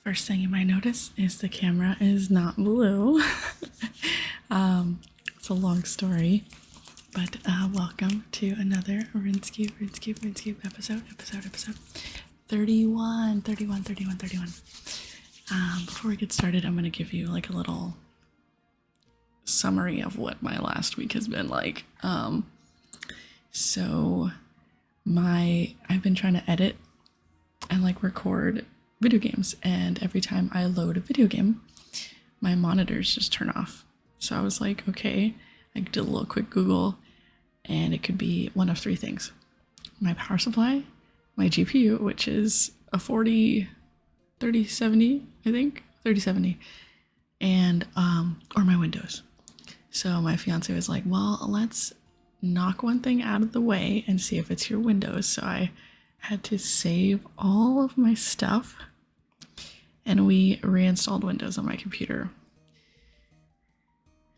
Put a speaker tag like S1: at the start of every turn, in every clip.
S1: First thing you might notice is the camera is not blue. It's a long story, but welcome to another Runescape episode 31. Before we get started, I'm going to give you like a little summary of what my last week has been like. I've been trying to edit and like record video games, and every time I load a video game, my monitors just turn off. So I was like, okay, I did a little quick Google, and it could be one of three things: my power supply, my GPU, which is a 3070, I think 3070, and or my Windows. So my fiance was like, well, let's knock one thing out of the way and see if it's your Windows. So I had to save all of my stuff, and we reinstalled Windows on my computer.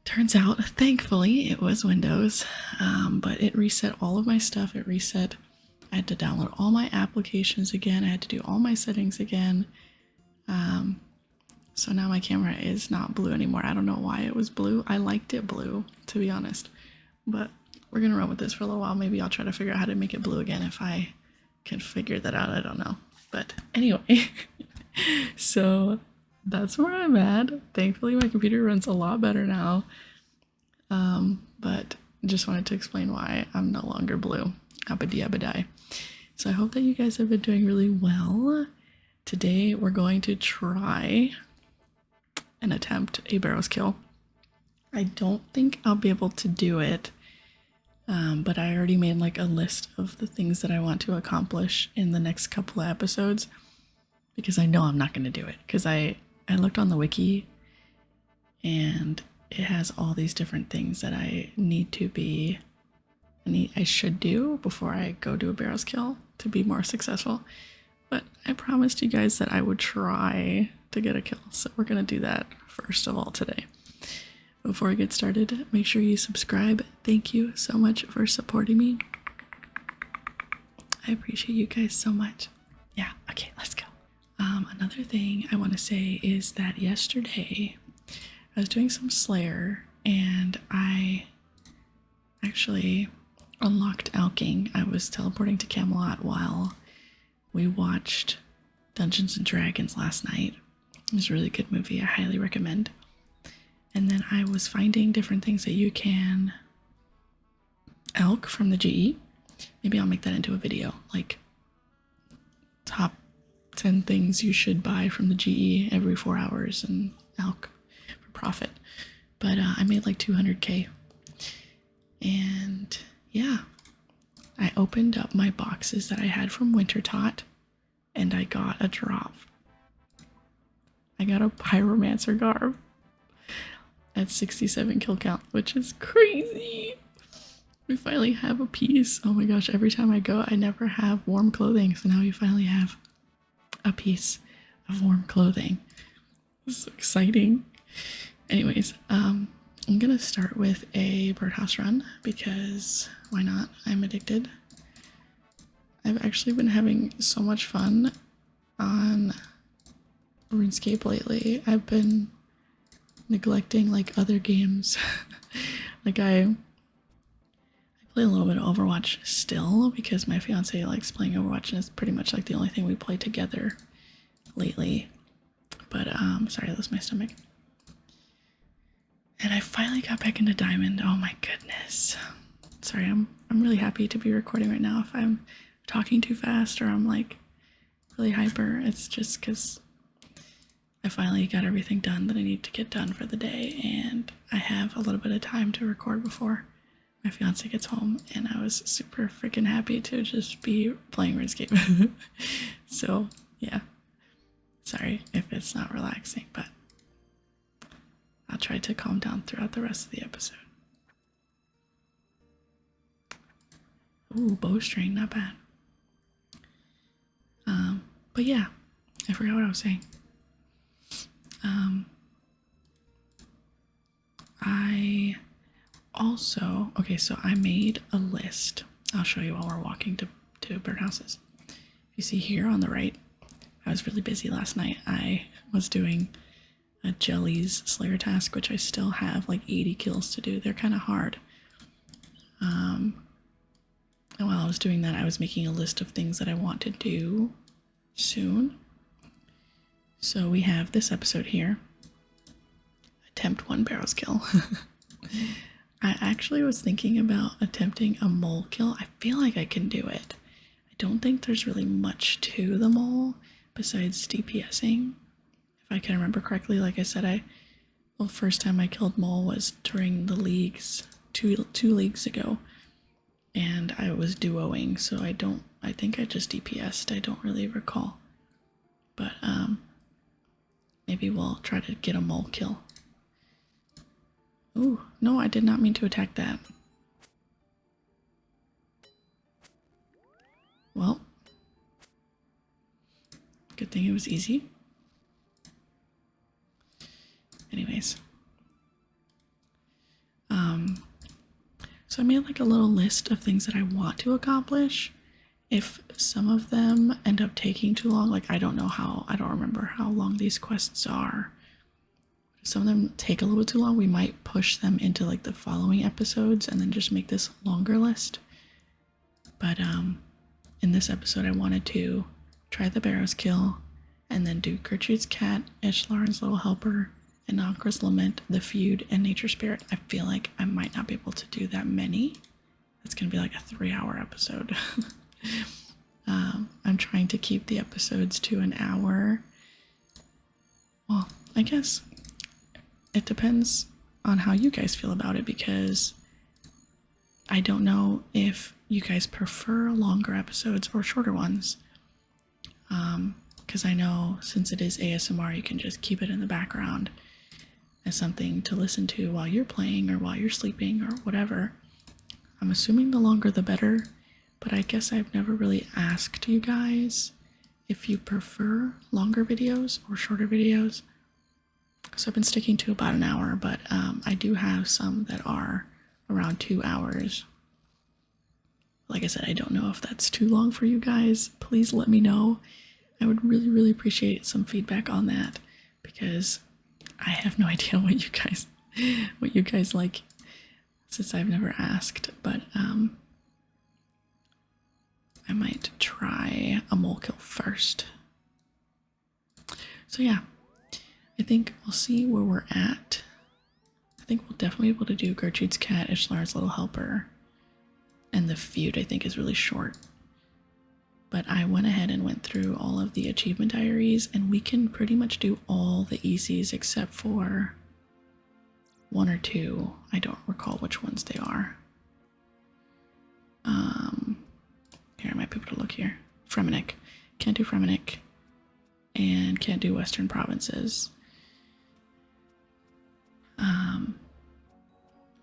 S1: Turns out, thankfully, it was Windows, but it reset all of my stuff. I had to download all my applications again. I had to do all my settings again. So now my camera is not blue anymore. I don't know why it was blue. I liked it blue, to be honest, but we're gonna run with this for a little while. Maybe I'll try to figure out how to make it blue again if I can figure that out. I don't know. But anyway, so that's where I'm at. Thankfully, my computer runs a lot better now. But just wanted to explain why I'm no longer blue. Abadie. So I hope that you guys have been doing really well. Today, we're going to try and attempt a Barrows kill. I don't think I'll be able to do it. But I already made like a list of the things that I want to accomplish in the next couple of episodes, because I know I'm not going to do it, because I looked on the wiki and it has all these different things that I should do before I go do a Barrows kill to be more successful. But I promised you guys that I would try to get a kill, so we're going to do that first of all today. Before we get started, make sure you subscribe. Thank you so much for supporting me. I appreciate you guys so much. Yeah, okay, let's go. Another thing I want to say is that yesterday I was doing some Slayer, and I actually unlocked Alking. I was teleporting to Camelot while we watched Dungeons and Dragons last night. It was a really good movie. I highly recommend. And then I was finding different things that you can elk from the GE. Maybe I'll make that into a video, like top 10 things you should buy from the GE every 4 hours and elk for profit. But I made like 200k. And yeah, I opened up my boxes that I had from Wintertot, and I got a drop. I got a Pyromancer garb at 67 kill count, which is crazy. We finally have a piece. Oh my gosh, every time I go, I never have warm clothing, so now we finally have a piece of warm clothing. This is so exciting. Anyways, I'm gonna start with a birdhouse run, because why not? I'm addicted. I've actually been having so much fun on RuneScape lately. I've been neglecting like other games. Like I play a little bit of Overwatch still, because my fiance likes playing Overwatch, and it's pretty much like the only thing we play together lately. But sorry, that's my stomach. And I finally got back into Diamond. Oh my goodness. Sorry, I'm really happy to be recording right now. If I'm talking too fast or I'm like really hyper, it's just because I finally got everything done that I need to get done for the day, and I have a little bit of time to record before my fiance gets home, and I was super freaking happy to just be playing RuneScape. So yeah, sorry if it's not relaxing, but I'll try to calm down throughout the rest of the episode. Ooh, bowstring, not bad. But yeah, I forgot what I was saying. I also, okay, so I made a list. I'll show you while we're walking to birdhouses. You see here on the right, I was really busy last night. I was doing a Jellies Slayer task, which I still have like 80 kills to do. They're kind of hard. And while I was doing that, I was making a list of things that I want to do soon. So we have this episode here. Attempt 1 Barrows kill. I actually was thinking about attempting a mole kill. I feel like I can do it. I don't think there's really much to the mole besides DPSing. If I can remember correctly, like I said, the first time I killed mole was during the leagues, two leagues ago. And I was duoing, so I think I just DPS'd. I don't really recall. But maybe we'll try to get a mole kill. Ooh, no, I did not mean to attack that. Well, good thing it was easy. Anyways. So I made like a little list of things that I want to accomplish. If some of them end up taking too long, like I don't remember how long these quests are. If some of them take a little bit too long, we might push them into like the following episodes and then just make this longer list. But in this episode I wanted to try the Barrows kill and then do Gertrude's cat, Icthlarin's little helper, and Ankra's Lament, the feud, and Nature Spirit. I feel like I might not be able to do that many. It's gonna be like a 3-hour episode. I'm trying to keep the episodes to an hour. Well, I guess it depends on how you guys feel about it, because I don't know if you guys prefer longer episodes or shorter ones. Because I know since it is ASMR, you can just keep it in the background as something to listen to while you're playing or while you're sleeping or whatever. I'm assuming the longer the better, but I guess I've never really asked you guys if you prefer longer videos or shorter videos. So I've been sticking to about an hour, but I do have some that are around 2 hours. Like I said, I don't know if that's too long for you guys. Please let me know. I would really, really appreciate some feedback on that, because I have no idea what you guys like, since I've never asked. But I might try a mole kill first. So yeah, I think we'll see where we're at. I think we'll definitely be able to do Gertrude's cat, Icthlarin's little helper, and the feud I think is really short. But I went ahead and went through all of the achievement diaries, and we can pretty much do all the easies except for 1 or 2. I don't recall which ones they are. Here, I might be able to look here. Fremenic. Can't do Fremenic. And can't do Western Provinces.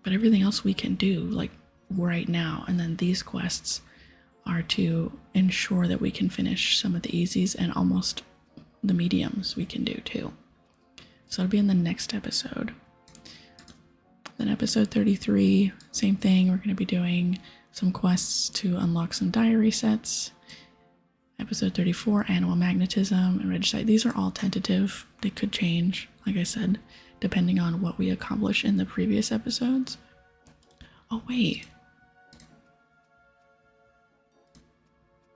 S1: But everything else we can do, like, right now. And then these quests are to ensure that we can finish some of the easies, and almost the mediums we can do too. So it'll be in the next episode. Then episode 33, same thing. We're going to be doing some quests to unlock some diary sets. Episode 34, Animal Magnetism and Regicide. These are all tentative. They could change, like I said, depending on what we accomplish in the previous episodes. Oh, wait.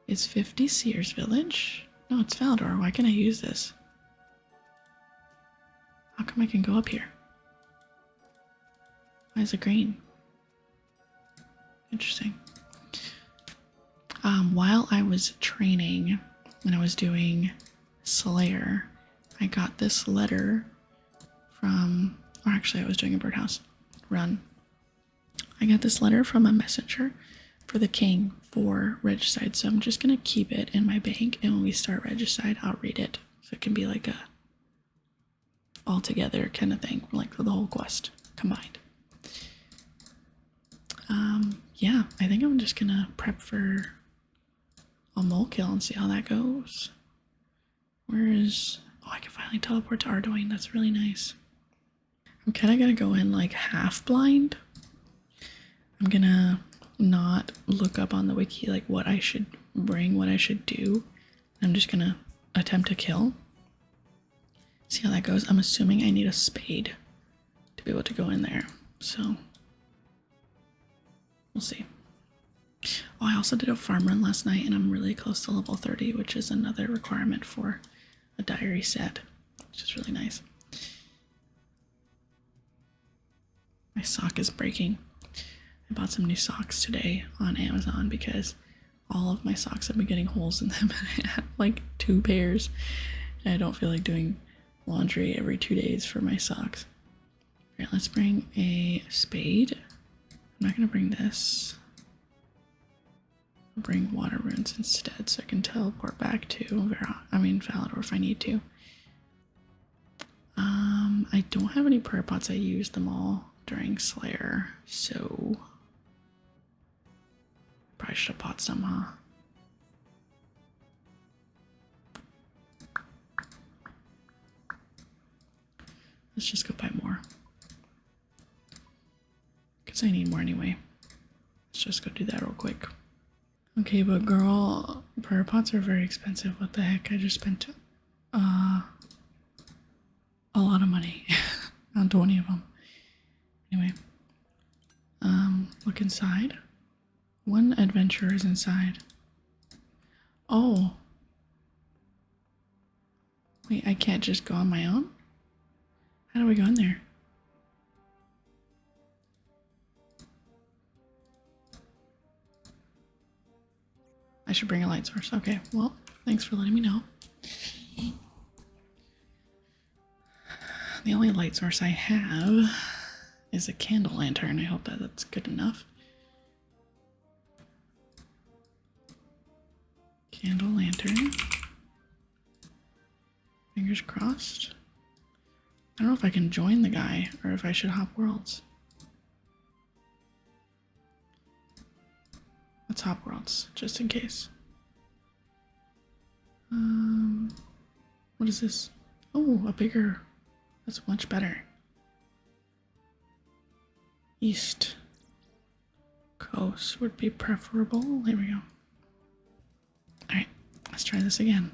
S1: Is 50 Sears Village? No, it's Valdor. Why can't I use this? How come I can go up here? Why is it green? Interesting. While I was training and I was doing Slayer, I got this letter from, or actually I was doing a birdhouse run. I got this letter from a messenger for the king for Regicide, so I'm just gonna keep it in my bank, and when we start Regicide, I'll read it, so it can be like a all together kind of thing, like the whole quest combined. Yeah, I think I'm just gonna prep for a mole kill and see how that goes. Where is, oh, I can finally teleport to Ardoin. That's really nice. I'm kind of gonna go in like half blind. I'm gonna not look up on the wiki like what I should bring, what I should do. I'm just gonna attempt to kill. See how that goes. I'm assuming I need a spade to be able to go in there, so we'll see. Oh, I also did a farm run last night and I'm really close to level 30, which is another requirement for a diary set, which is really nice. My sock is breaking. I bought some new socks today on Amazon because all of my socks have been getting holes in them. I have like 2 pairs and I don't feel like doing laundry every 2 days for my socks. All right, let's bring a spade. I'm not gonna bring this. I'll bring water runes instead so I can teleport back to Valador if I need to. I don't have any prayer pots. I used them all during Slayer, so probably should have bought some, huh? Let's just go buy more. Because I need more anyway. Let's just go do that real quick. Okay, but girl, prayer pots are very expensive. What the heck? I just spent a lot of money on 20 of them. Anyway, look inside. One adventurer is inside. Oh. Wait, I can't just go on my own? How do we go in there? I should bring a light source. Okay, well, thanks for letting me know. The only light source I have is a candle lantern. I hope that that's good enough. Candle lantern. Fingers crossed. I don't know if I can join the guy or if I should hop worlds. Let's hop worlds, just in case. What is this? Oh, a bigger. That's much better. East coast would be preferable. There we go. Alright, let's try this again.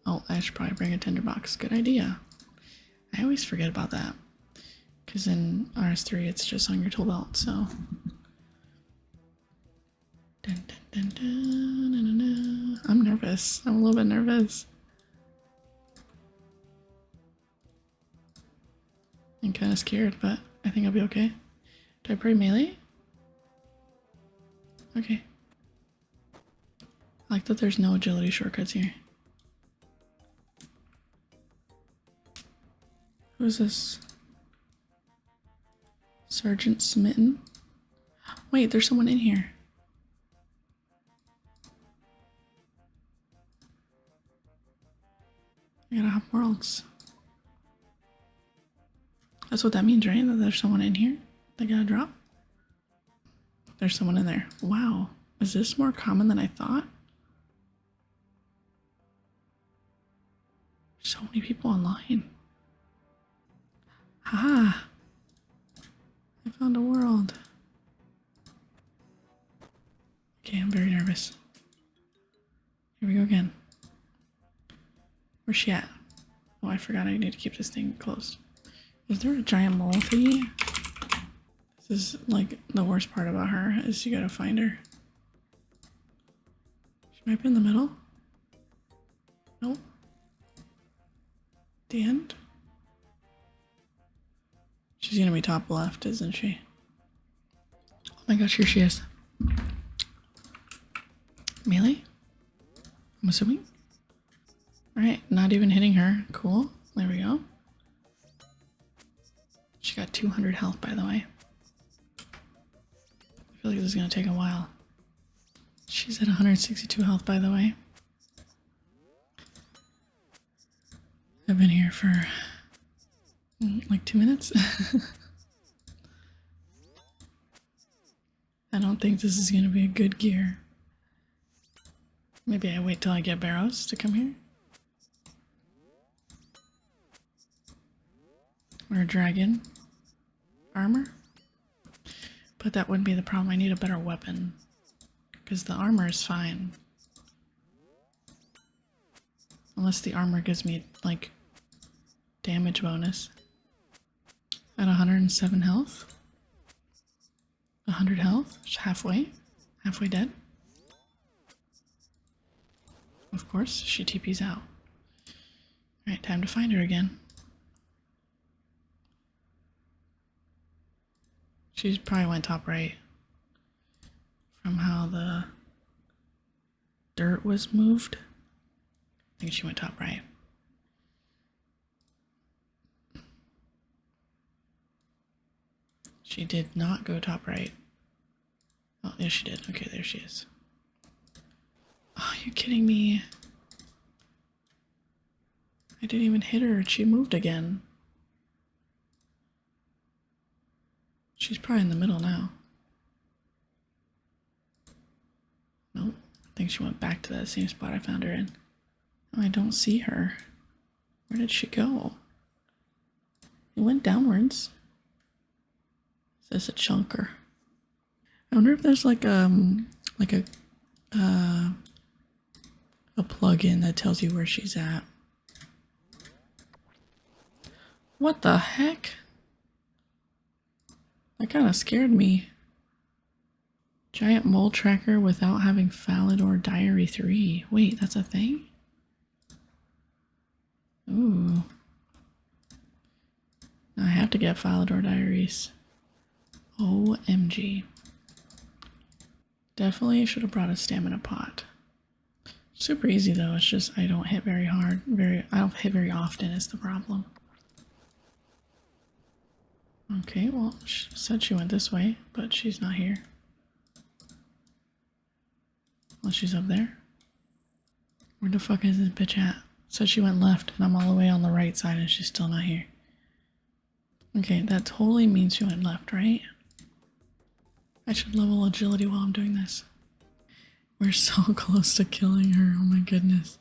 S1: Oh, I should probably bring a tinderbox. Good idea. I always forget about that. Because in RS3 it's just on your tool belt, so. Dun, dun, dun, dun, dun, dun, dun. I'm nervous. I'm a little bit nervous. I'm kind of scared, but I think I'll be okay. Do I pray melee? Okay. I like that there's no agility shortcuts here. Who's this? Sergeant Smitten? Wait, there's someone in here. I gotta have worlds. That's what that means, right? That there's someone in here that got a drop? There's someone in there. Wow. Is this more common than I thought? So many people online. Ah, I found a world. Okay, I'm very nervous. Here we go again. Where's she at? Oh, I forgot I need to keep this thing closed. Is there a giant mole thingy? This is like the worst part about her is you gotta find her. She might be in the middle. Nope. The end. She's gonna be top left, isn't she? Oh my gosh, here she is. Melee? I'm assuming? Alright, not even hitting her. Cool. There we go. She got 200 health, by the way. I feel like this is gonna take a while. She's at 162 health, by the way. I've been here for like 2 minutes. I don't think this is gonna be a good gear. Maybe I wait till I get Barrows to come here. Or a dragon armor. But that wouldn't be the problem. I need a better weapon. because the armor is fine. Unless the armor gives me, like, damage bonus. At 107 health. 100 health. Just halfway. Halfway dead. Of course, she TP's out. Alright, time to find her again. She probably went top right. From how the dirt was moved. I think she went top right. She did not go top right. Oh, yes she did. Okay, there she is. Oh, are you kidding me? I didn't even hit her. She moved again. She's probably in the middle now. Nope. I think she went back to that same spot I found her in. Oh, I don't see her. Where did she go? It went downwards. Is this a chunker? I wonder if there's like a plug-in that tells you where she's at. What the heck? That kind of scared me. Giant mole tracker without having Falador Diary 3. Wait, that's a thing? Ooh. Now I have to get Falador Diaries. OMG. Definitely should have brought a stamina pot. Super easy though, it's just I don't hit very hard. I don't hit very often is the problem. Okay, well, she said she went this way, but she's not here. Well, she's up there. Where the fuck is this bitch at? Said she went left, and I'm all the way on the right side, and she's still not here. Okay, that totally means she went left, right? I should level agility while I'm doing this. We're so close to killing her, oh my goodness.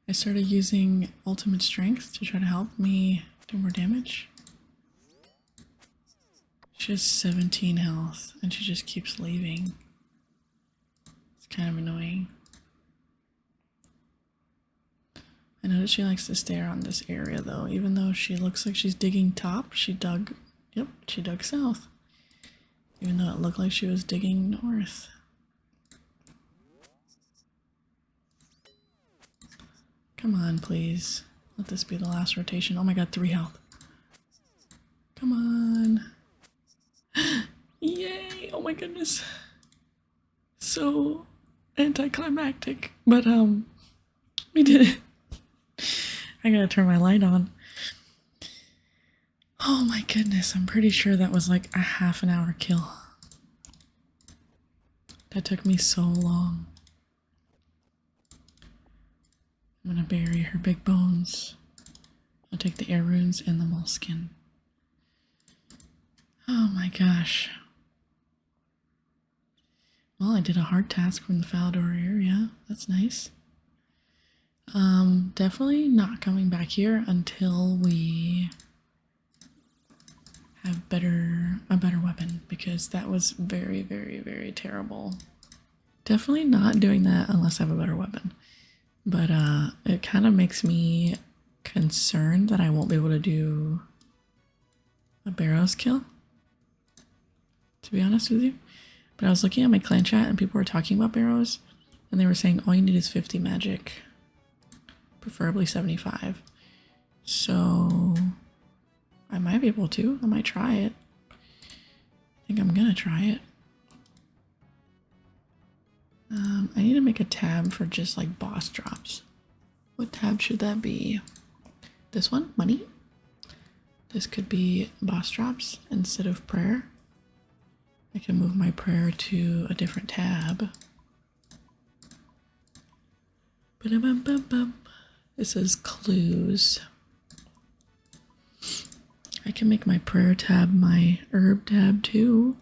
S1: I started using ultimate strength to try to help me do more damage. She has 17 health, and she just keeps leaving. It's kind of annoying. I notice she likes to stay around this area though, even though she looks like she's digging top, she dug south. Even though it looked like she was digging north. Come on, please. Let this be the last rotation. Oh my god, 3 health. Come on. Yay! Oh my goodness. So anticlimactic. But we did it. I gotta turn my light on. Oh my goodness, I'm pretty sure that was like a half-an-hour kill. That took me so long. I'm gonna bury her big bones. I'll take the air runes and the moleskin. Oh my gosh. Well, I did a hard task from the Falador area. That's nice. Definitely not coming back here until we have a better weapon, because that was very, very, very terrible. Definitely not doing that unless I have a better weapon. But it kind of makes me concerned that I won't be able to do a Barrows kill, to be honest with you. But I was looking at my clan chat and people were talking about Barrows, and they were saying all you need is 50 magic, preferably 75. So I might be able to. I might try it. I think I'm gonna try it. I need to make a tab for just like boss drops. What tab should that be? This one? Money? This could be boss drops instead of prayer. I can move my prayer to a different tab. This is clues. I can make my prayer tab my herb tab too.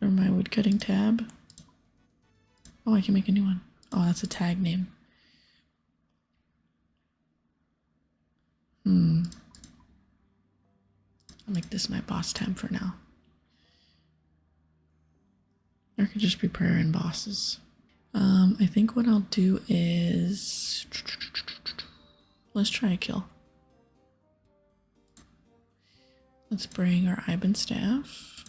S1: Or my woodcutting tab. Oh, I can make a new one. Oh, that's a tag name. I'll make this my boss tab for now. Or it could just be prayer and bosses. I think what I'll do is... Let's try a kill. Let's bring our Iban staff.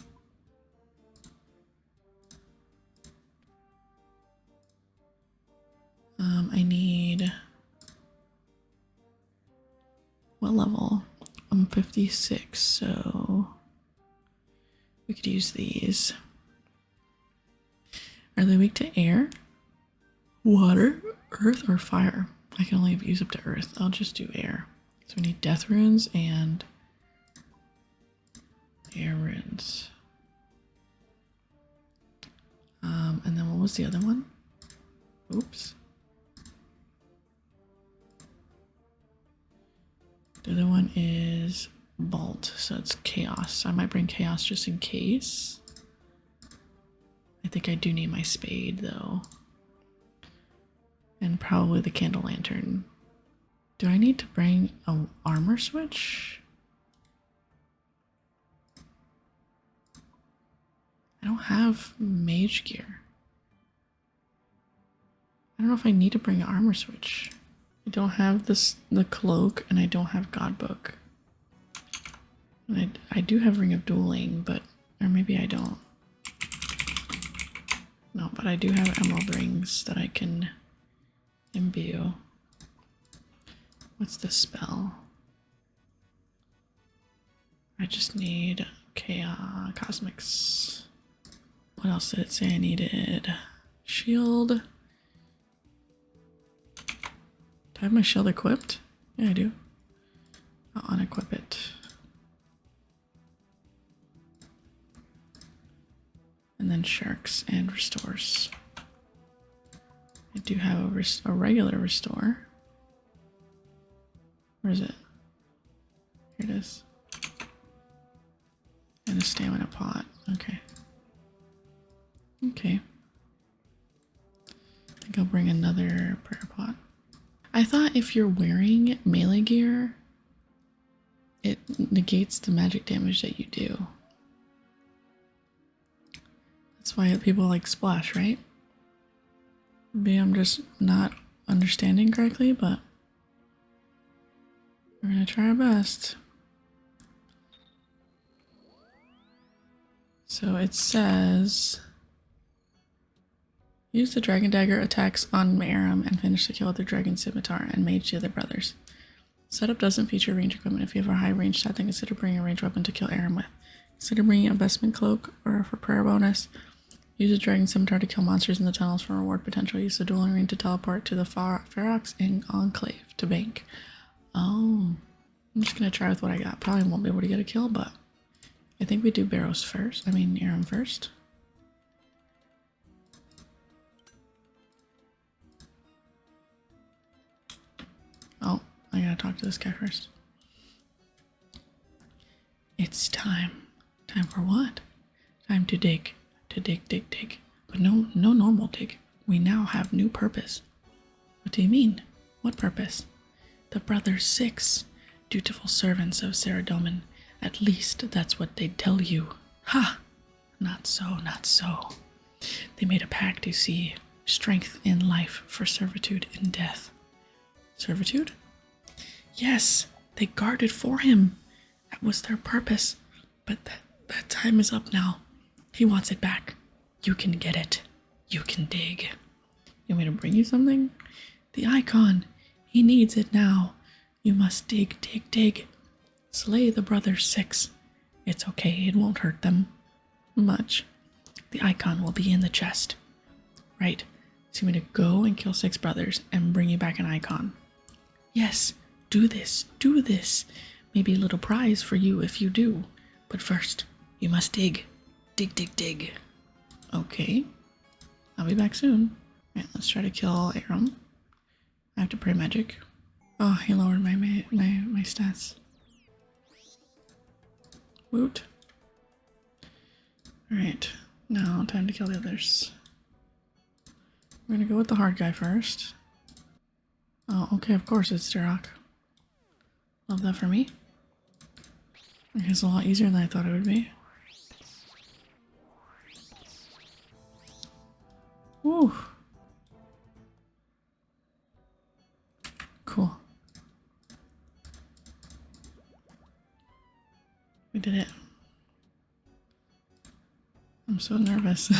S1: I need... What level? I'm 56, so... We could use these. Are they weak to air? Water, earth, or fire? I can only use up to earth. I'll just do air. So we need death runes and air runes. And then what was the other one? Oops. The other one is Bolt, so it's chaos. I might bring chaos just in case. I think I do need my spade though. And probably the candle lantern. Do I need to bring an armor switch? I don't have mage gear. I don't know if I need to bring an armor switch. I don't have the cloak, and I don't have Godbook. And I do have Ring of Dueling, but... Or maybe I don't. No, but I do have emerald rings that I can imbue. What's the spell? I just need Chaos Cosmics. What else did it say I needed? Shield. Do I have my shield equipped? Yeah, I do. I'll unequip it. And then sharks and restores. I do have a regular restore. Where is it? Here it is. And a stamina pot. Okay. Okay. I think I'll bring another prayer pot. I thought if you're wearing melee gear, it negates the magic damage that you do. That's why people like splash, right? Maybe I'm just not understanding correctly, but we're gonna try our best. So it says, use the dragon dagger attacks on Aram and finish the kill with the dragon scimitar and mage the other brothers. Setup doesn't feature range equipment. If you have a high range stat, then consider bringing a ranged weapon to kill Aram with. Consider bringing a investment cloak or for prayer bonus. Use a dragon scimitar to kill monsters in the tunnels for reward potential. Use the dueling ring to teleport to the Ferox in Enclave to bank. Oh, I'm just gonna try with what I got. Probably won't be able to get a kill, but I think we do Barrows first. I mean, Aram first. Oh, I gotta talk to this guy first. It's time. Time for what? Time to dig. To dig, dig, dig. But no normal dig. We now have new purpose. What do you mean? What purpose? The Brothers 6, dutiful servants of Saradomin. At least that's what they'd tell you. Ha! Not so, not so. They made a pact, you see. Strength in life for servitude in death. Servitude? Yes, they guarded for him. That was their purpose. But that time is up now. He wants it back. You can get it. You can dig. You want me to bring you something? The icon. He needs it now. You must dig, dig, dig. Slay the Brothers 6. It's okay, it won't hurt them much. The icon will be in the chest. Right. So you want me to go and kill 6 brothers and bring you back an icon? Yes, do this, do this. Maybe a little prize for you if you do. But first, you must dig. Dig, dig, dig. Okay. I'll be back soon. Alright, let's try to kill Aram. I have to pray magic. Oh, he lowered my stats. Woot. Alright, now time to kill the others. We're gonna go with the hard guy first. Oh, okay, of course it's Durok. Love that for me. Okay, it's a lot easier than I thought it would be. Woo. Cool. We did it. I'm so nervous.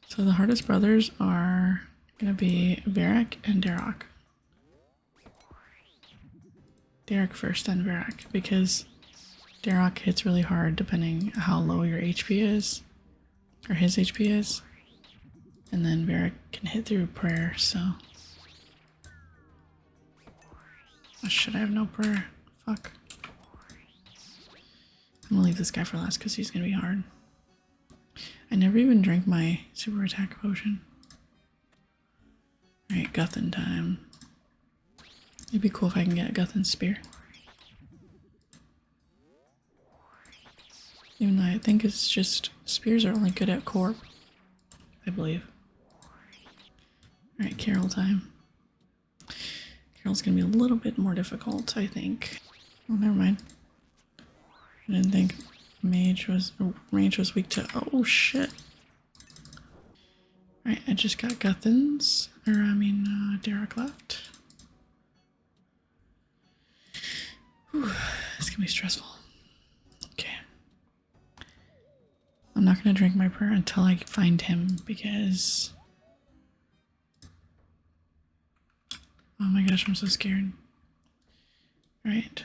S1: So the hardest brothers are gonna be Varric and Darok. Darok first, then Varric, because Darok hits really hard depending how low your HP is, or his HP is, and then Varric can hit through prayer, so... Oh shit, I have no prayer. Fuck. I'm gonna leave this guy for last because he's gonna be hard. I never even drank my super attack potion. Alright, Guthin time. It'd be cool if I can get Guthin's spear. Even though I think it's just, spears are only good at Corp, I believe. Alright, Carol time. Carol's gonna be a little bit more difficult, I think. Oh, never mind. I didn't think range was weak to, oh shit. Alright, I just got Guthin's, Darok left. Whew, it's gonna be stressful. Okay. I'm not gonna drink my prayer until I find him because... Oh my gosh, I'm so scared. Alright.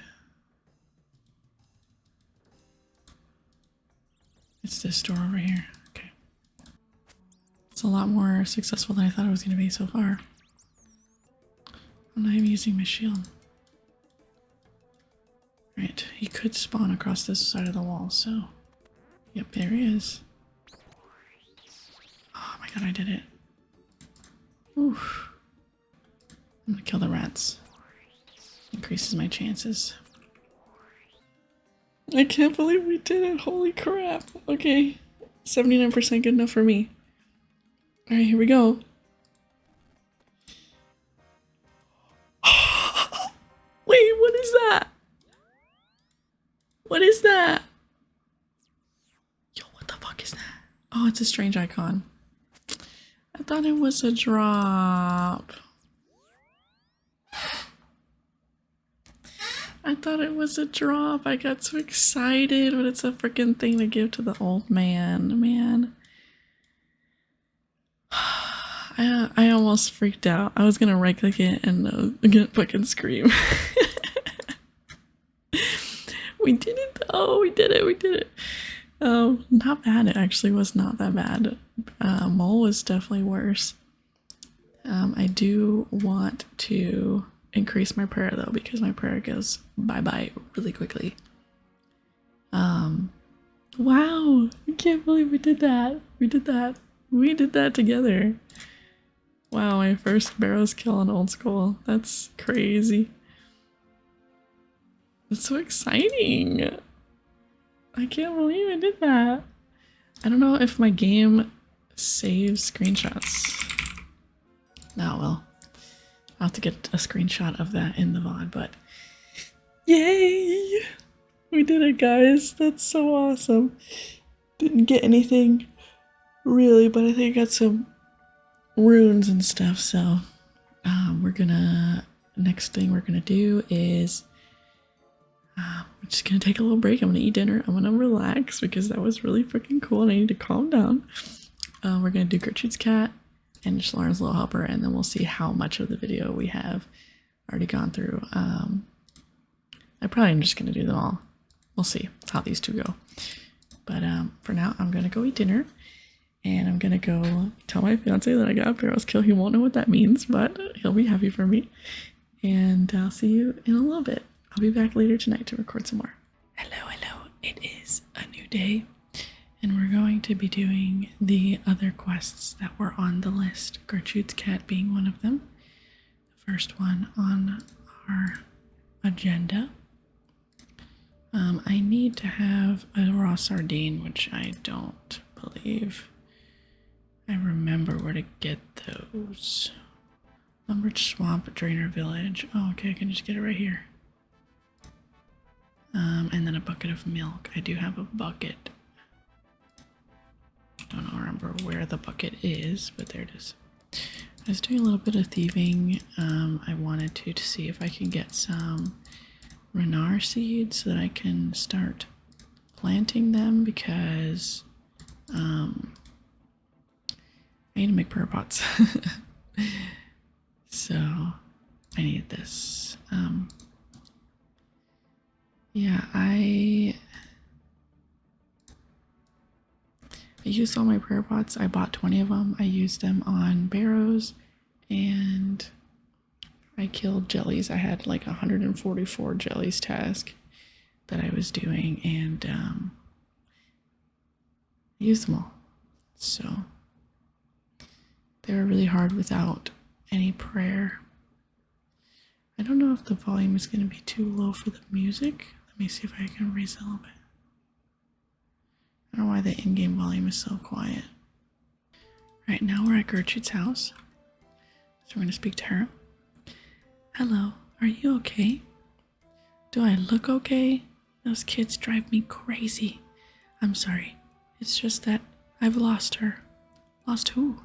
S1: It's this door over here. Okay. It's a lot more successful than I thought it was going to be so far. I'm not even using my shield. Right, he could spawn across this side of the wall, so... Yep, there he is. Oh my god, I did it. Oof. I'm gonna kill the rats. Increases my chances. I can't believe we did it, holy crap. Okay, 79% good enough for me. Alright, here we go. Wait, what is that? What is that? Yo, what the fuck is that? Oh, it's a strange icon. I thought it was a drop. I thought it was a drop. I got so excited, but it's a freaking thing to give to the old man. Man. I almost freaked out. I was gonna right click it and I was gonna fucking scream. We did it though. We did it. We did it. Not bad. It actually was not that bad. Mole was definitely worse. I do want to increase my prayer though, because my prayer goes bye-bye really quickly. Wow, I can't believe we did that. We did that. We did that together. Wow, my first Barrows kill on old school. That's crazy. That's so exciting. I can't believe I did that. I don't know if my game saves screenshots. Oh well. I'll have to get a screenshot of that in the VOD, but yay! We did it, guys. That's so awesome. Didn't get anything really, but I think I got some runes and stuff, so next thing we're gonna do is we're just gonna take a little break. I'm gonna eat dinner. I'm gonna relax because that was really freaking cool and I need to calm down. We're gonna do Gertrude's cat and Icthlarin's little helper, and then we'll see how much of the video we have already gone through. I probably am just gonna do them all. We'll see how these two go. But for now, I'm gonna go eat dinner, and I'm gonna go tell my fiance that I got a Barrows kill. He won't know what that means, but he'll be happy for me. And I'll see you in a little bit. I'll be back later tonight to record some more. Hello, hello. It is a new day, and we're going to be doing the other quests that were on the list, Gertrude's cat being one of them. The first one on our agenda. I need to have a raw sardine, which I don't believe I remember where to get those. Lumbered Swamp, Drainer Village. Oh, okay, I can just get it right here. And then a bucket of milk. I do have a bucket. Don't know where I'm remember where the bucket is, but there it is. I was doing a little bit of thieving. I wanted to see if I can get some renard seeds so that I can start planting them, because I need to make prayer pots. So I need this. Yeah, I used all my prayer pots. I bought 20 of them. I used them on Barrows, and I killed jellies. I had like 144 jellies task that I was doing, and I used them all. So they were really hard without any prayer. I don't know if the volume is going to be too low for the music. Let me see if I can raise it a little bit. I don't know why the in-game volume is so quiet. Right now we're at Gertrude's house, so we're going to speak to her. Hello, are you okay? Do I look okay? Those kids drive me crazy. I'm sorry. It's just that I've lost her. Lost who?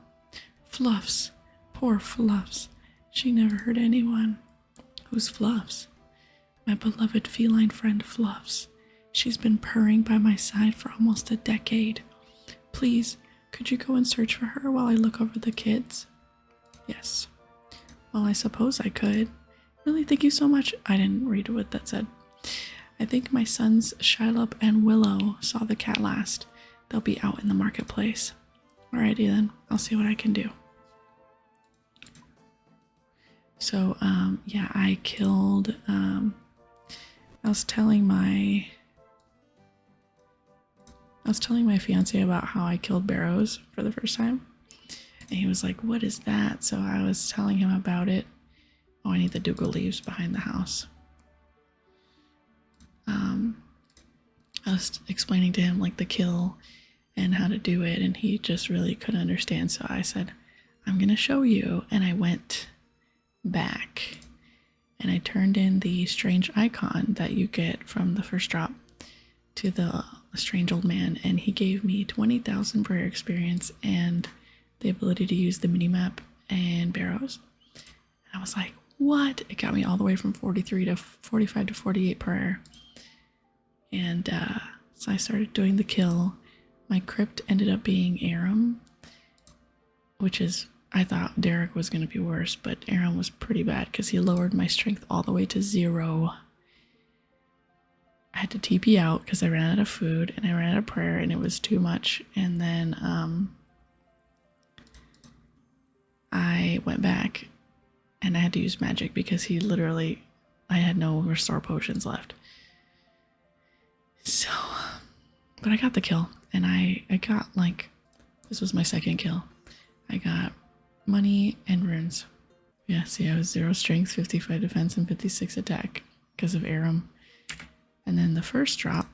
S1: Fluffs. Poor Fluffs. She never hurt anyone. Who's Fluffs? My beloved feline friend Fluffs. She's been purring by my side for almost a decade. Please, could you go and search for her while I look over the kids? Yes. Well, I suppose I could. Really, thank you so much. I didn't read what that said. I think my sons Shilup and Willow saw the cat last. They'll be out in the marketplace. Alrighty then, I'll see what I can do. So, yeah, I killed, I was telling my fiance about how I killed Barrows for the first time. And he was like, what is that? So I was telling him about it. Oh, I need the Dougal leaves behind the house. I was explaining to him like the kill and how to do it, and he just really couldn't understand. So I said, I'm going to show you. And I went back and I turned in the strange icon that you get from the first drop to the strange old man, and he gave me 20,000 prayer experience and the ability to use the minimap and Barrows. And I was like, what? It got me all the way from 43 to 45 to 48 prayer. And so I started doing the kill. My crypt ended up being Aram, which is, I thought Derek was going to be worse, but Aram was pretty bad because he lowered my strength all the way to 0. I had to TP out because I ran out of food and I ran out of prayer and it was too much. And then I went back and I had to use magic because he literally, I had no restore potions left. So, but I got the kill, and I got like, this was my second kill. I got money and runes. Yeah, see, I was 0 strength, 55 defense, and 56 attack because of Aram. And then the first drop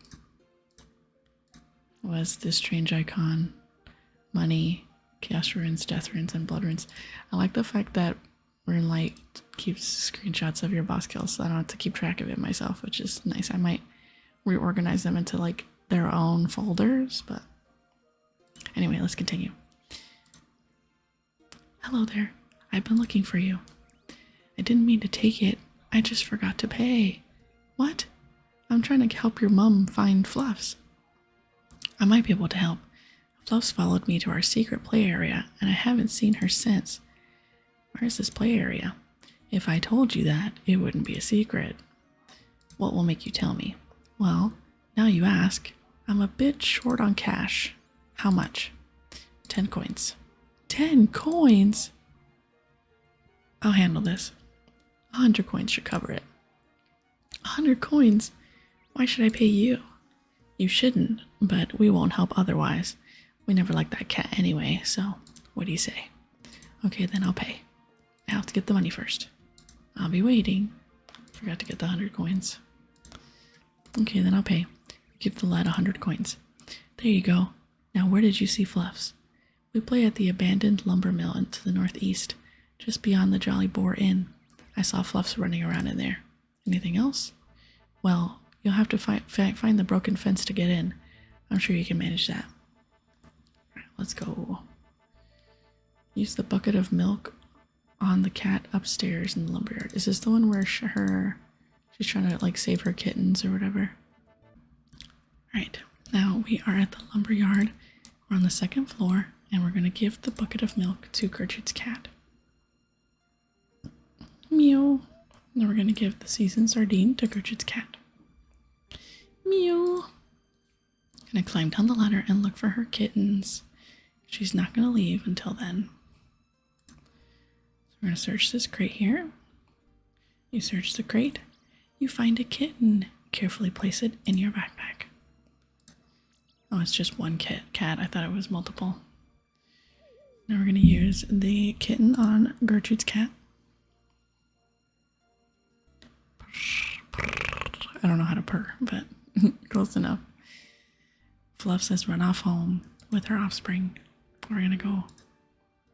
S1: was this strange icon, money, chaos runes, death runes, and blood runes. I like the fact that Runelight keeps screenshots of your boss kills, so I don't have to keep track of it myself, which is nice. I might reorganize them into like their own folders, but anyway, let's continue. Hello there. I've been looking for you. I didn't mean to take it. I just forgot to pay. What? I'm trying to help your mom find Fluffs. I might be able to help. Fluffs followed me to our secret play area, and I haven't seen her since. Where's this play area? If I told you that, it wouldn't be a secret. What will make you tell me? Well, now you ask. I'm a bit short on cash. How much? 10 coins. 10 coins? I'll handle this. 100 coins should cover it. 100 coins? Why should I pay you? You shouldn't, but we won't help otherwise. We never liked that cat anyway, so what do you say? Okay, then I'll pay. I have to get the money first. I'll be waiting. Forgot to get the 100 coins. Okay, then I'll pay. Give the lad 100 coins. There you go. Now where did you see Fluffs? We play at the abandoned lumber mill to the northeast, just beyond the Jolly Boar Inn. I saw Fluffs running around in there. Anything else? Well, you'll have to find the broken fence to get in. I'm sure you can manage that. All right, let's go. Use the bucket of milk on the cat upstairs in the lumberyard. Is this the one where she's trying to like save her kittens or whatever? Alright, now we are at the lumberyard. We're on the second floor and we're going to give the bucket of milk to Gertrude's cat. Meow. Now we're going to give the seasoned sardine to Gertrude's cat. Meow. Gonna climb down the ladder and look for her kittens. She's not gonna leave until then. So we're gonna search this crate here. You search the crate. You find a kitten. Carefully place it in your backpack. Oh, it's just one cat. I thought it was multiple. Now we're gonna use the kitten on Gertrude's cat. I don't know how to purr, but close enough. Fluff says run off home with her offspring. We're gonna go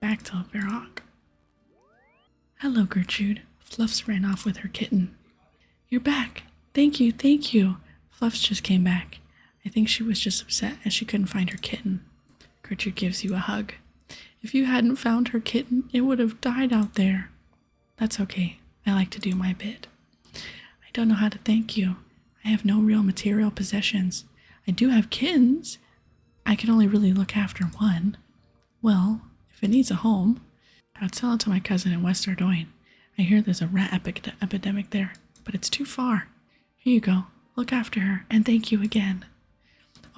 S1: back to Barrows. Hello, Gertrude. Fluffs ran off with her kitten. You're back. Thank you, thank you. Fluffs just came back. I think she was just upset as she couldn't find her kitten. Gertrude gives you a hug. If you hadn't found her kitten, it would have died out there. That's okay. I like to do my bit. I don't know how to thank you. I have no real material possessions. I do have kittens. I can only really look after one. Well, if it needs a home, I'd sell it to my cousin in West Ardoyne. I hear there's a rat epidemic there, but it's too far. Here you go. Look after her, and thank you again.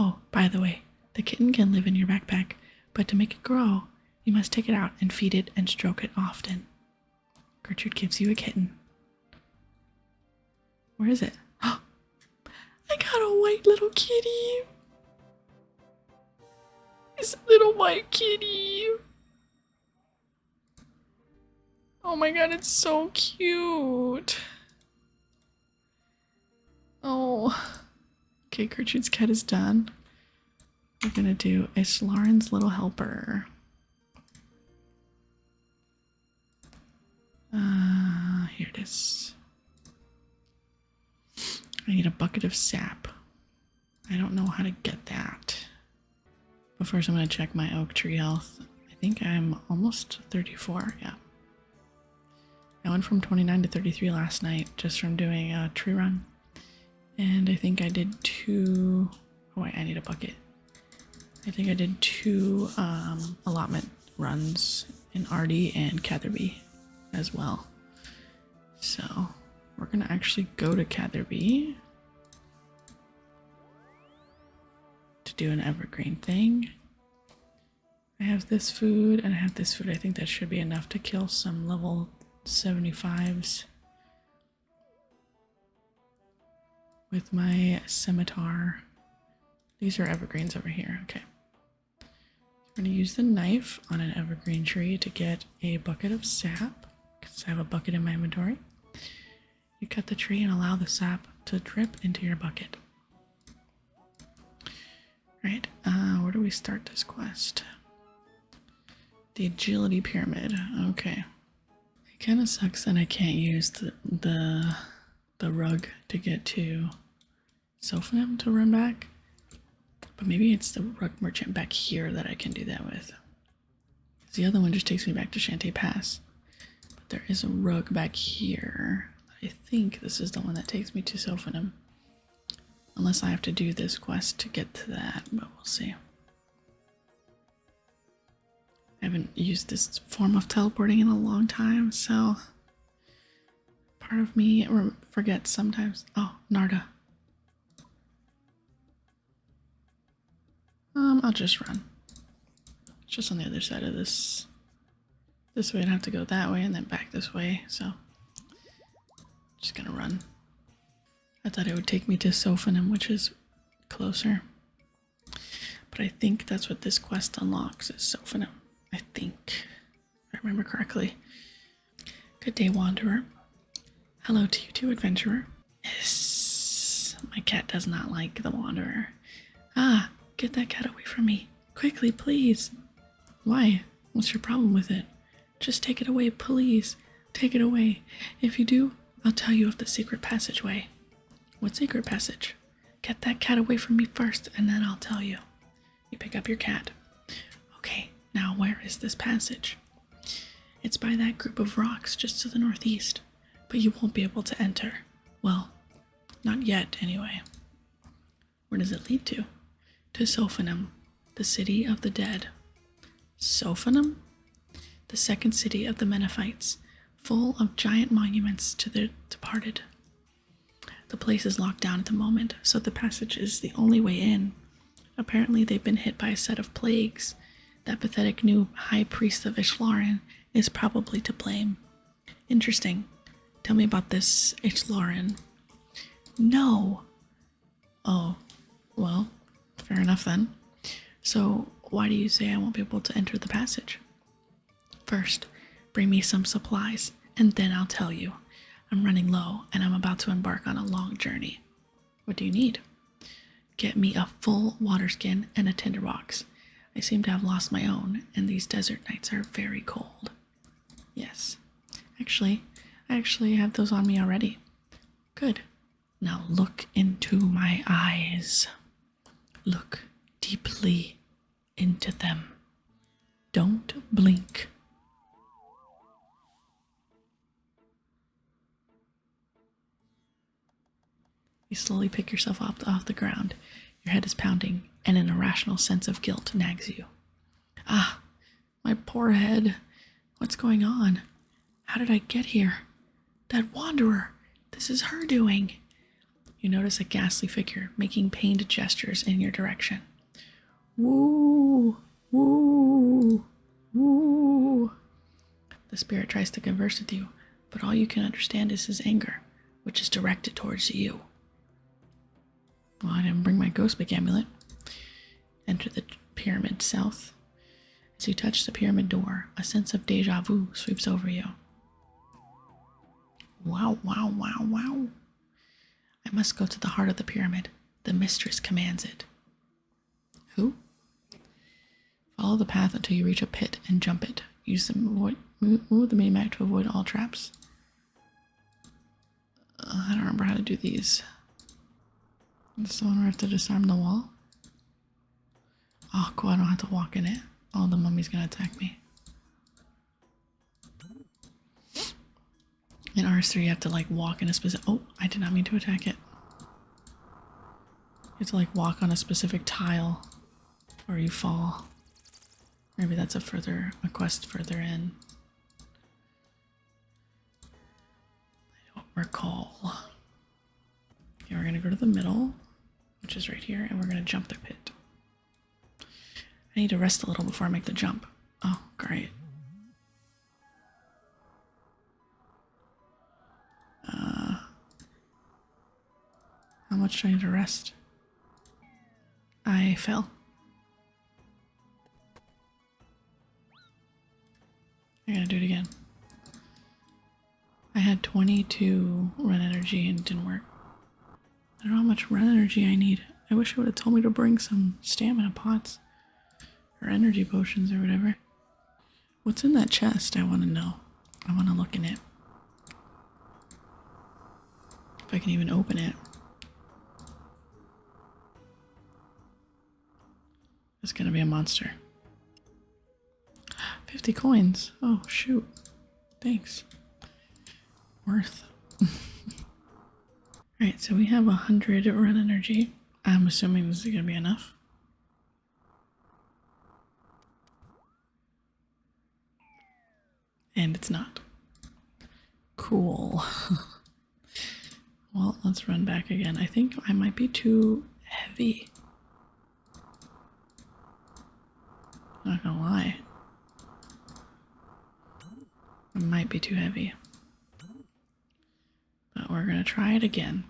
S1: Oh, by the way, the kitten can live in your backpack, but to make it grow, you must take it out and feed it and stroke it often. Gertrude gives you a kitten. Where is it? Oh, I got a white little kitty. It's a little white kitty. Oh my god, it's so cute. Oh. Okay, Gertrude's cat is done. We're gonna do Icthlarin's little helper. Here it is. I need a bucket of sap. I don't know how to get that. But first I'm gonna check my oak tree health. I think I'm almost 34, yeah. I went from 29 to 33 last night just from doing a tree run. And I think I did 2... Oh wait, I need a bucket. I think I did 2 allotment runs in Artie and Catherby as well. So we're gonna actually go to Catherby to do an evergreen thing. I have this food and I have this food. I think that should be enough to kill some level 75s with my scimitar. These are evergreens over here. Okay. I'm going to use the knife on an evergreen tree to get a bucket of sap because I have a bucket in my inventory. You cut the tree and allow the sap to drip into your bucket. Right, where do we start this quest? The agility pyramid. Okay. It kind of sucks that I can't use the rug to get to Sophanum to run back. But maybe it's the rug merchant back here that I can do that with. The other one just takes me back to Shantae Pass. But there is a rug back here. I think this is the one that takes me to Sophanum. Unless I have to do this quest to get to that, but we'll see. I haven't used this form of teleporting in a long time, so part of me forgets sometimes. Oh, Narda. I'll just run. It's just on the other side of this way. I'd have to go that way and then back this way, so just gonna run. I thought it would take me to Sophanum, which is closer. But I think that's what this quest unlocks, is Sophanum. I think, if I remember correctly. Good day, Wanderer. Hello to you too, Adventurer. Yes, my cat does not like the Wanderer. Ah, get that cat away from me. Quickly, please. Why? What's your problem with it? Just take it away, please. Take it away. If you do, I'll tell you of the secret passageway. What secret passage? Get that cat away from me first, and then I'll tell you. You pick up your cat. is this passage. It's by that group of rocks just to the northeast, but you won't be able to enter. Well, not yet, anyway. Where does it lead to? To Sophanum, the city of the dead. Sophanum? The second city of the Menophites, full of giant monuments to the departed. The place is locked down at the moment, so the passage is the only way in. Apparently they've been hit by a set of plagues. That pathetic new high priest of Icthlarin is probably to blame. Interesting. Tell me about this Icthlarin. No. Oh, well, fair enough then. So why do you say I won't be able to enter the passage? First, bring me some supplies, and then I'll tell you. I'm running low, and I'm about to embark on a long journey. What do you need? Get me a full water skin and a tinderbox. I seem to have lost my own, and these desert nights are very cold. Yes. I actually have those on me already. Good. Now look into my eyes. Look deeply into them. Don't blink. You slowly pick yourself up off the ground. Your head is pounding, and an irrational sense of guilt nags you. Ah, my poor head. What's going on? How did I get here? That wanderer. This is her doing. You notice a ghastly figure making pained gestures in your direction. Woo! Woo! Woo! The spirit tries to converse with you, but all you can understand is his anger, which is directed towards you. Well, I didn't bring my Ghostbake amulet. Enter the pyramid south. As you touch the pyramid door, a sense of deja vu sweeps over you. Wow, wow, wow, wow. I must go to the heart of the pyramid. The mistress commands it. Who? Follow the path until you reach a pit and jump it. Use the move the mini-map to avoid all traps. I don't remember how to do these. Does someone have to disarm the wall? Oh, cool, I don't have to walk in it. Oh, the mummy's gonna attack me. In RS3, you have to like walk in a specific... Oh, I did not mean to attack it. You have to like walk on a specific tile or you fall. Maybe that's a quest further in. I don't recall. Okay, we're gonna go to the middle, which is right here, and we're gonna jump the pit. I need to rest a little before I make the jump. Oh, great. How much do I need to rest? I fell. I gotta do it again. I had 22 run energy and it didn't work. I don't know how much run energy I need. I wish it would have told me to bring some stamina pots. Or energy potions or whatever. What's in that chest? I want to know. I want to look in it. If I can even open it. It's gonna be a monster. 50 coins. Oh, shoot. Thanks. Worth. Alright, so we have 100 run energy. I'm assuming this is gonna be enough. And it's not. Cool. Well, let's run back again. I think I might be too heavy. Not gonna lie. I might be too heavy. But we're gonna try it again.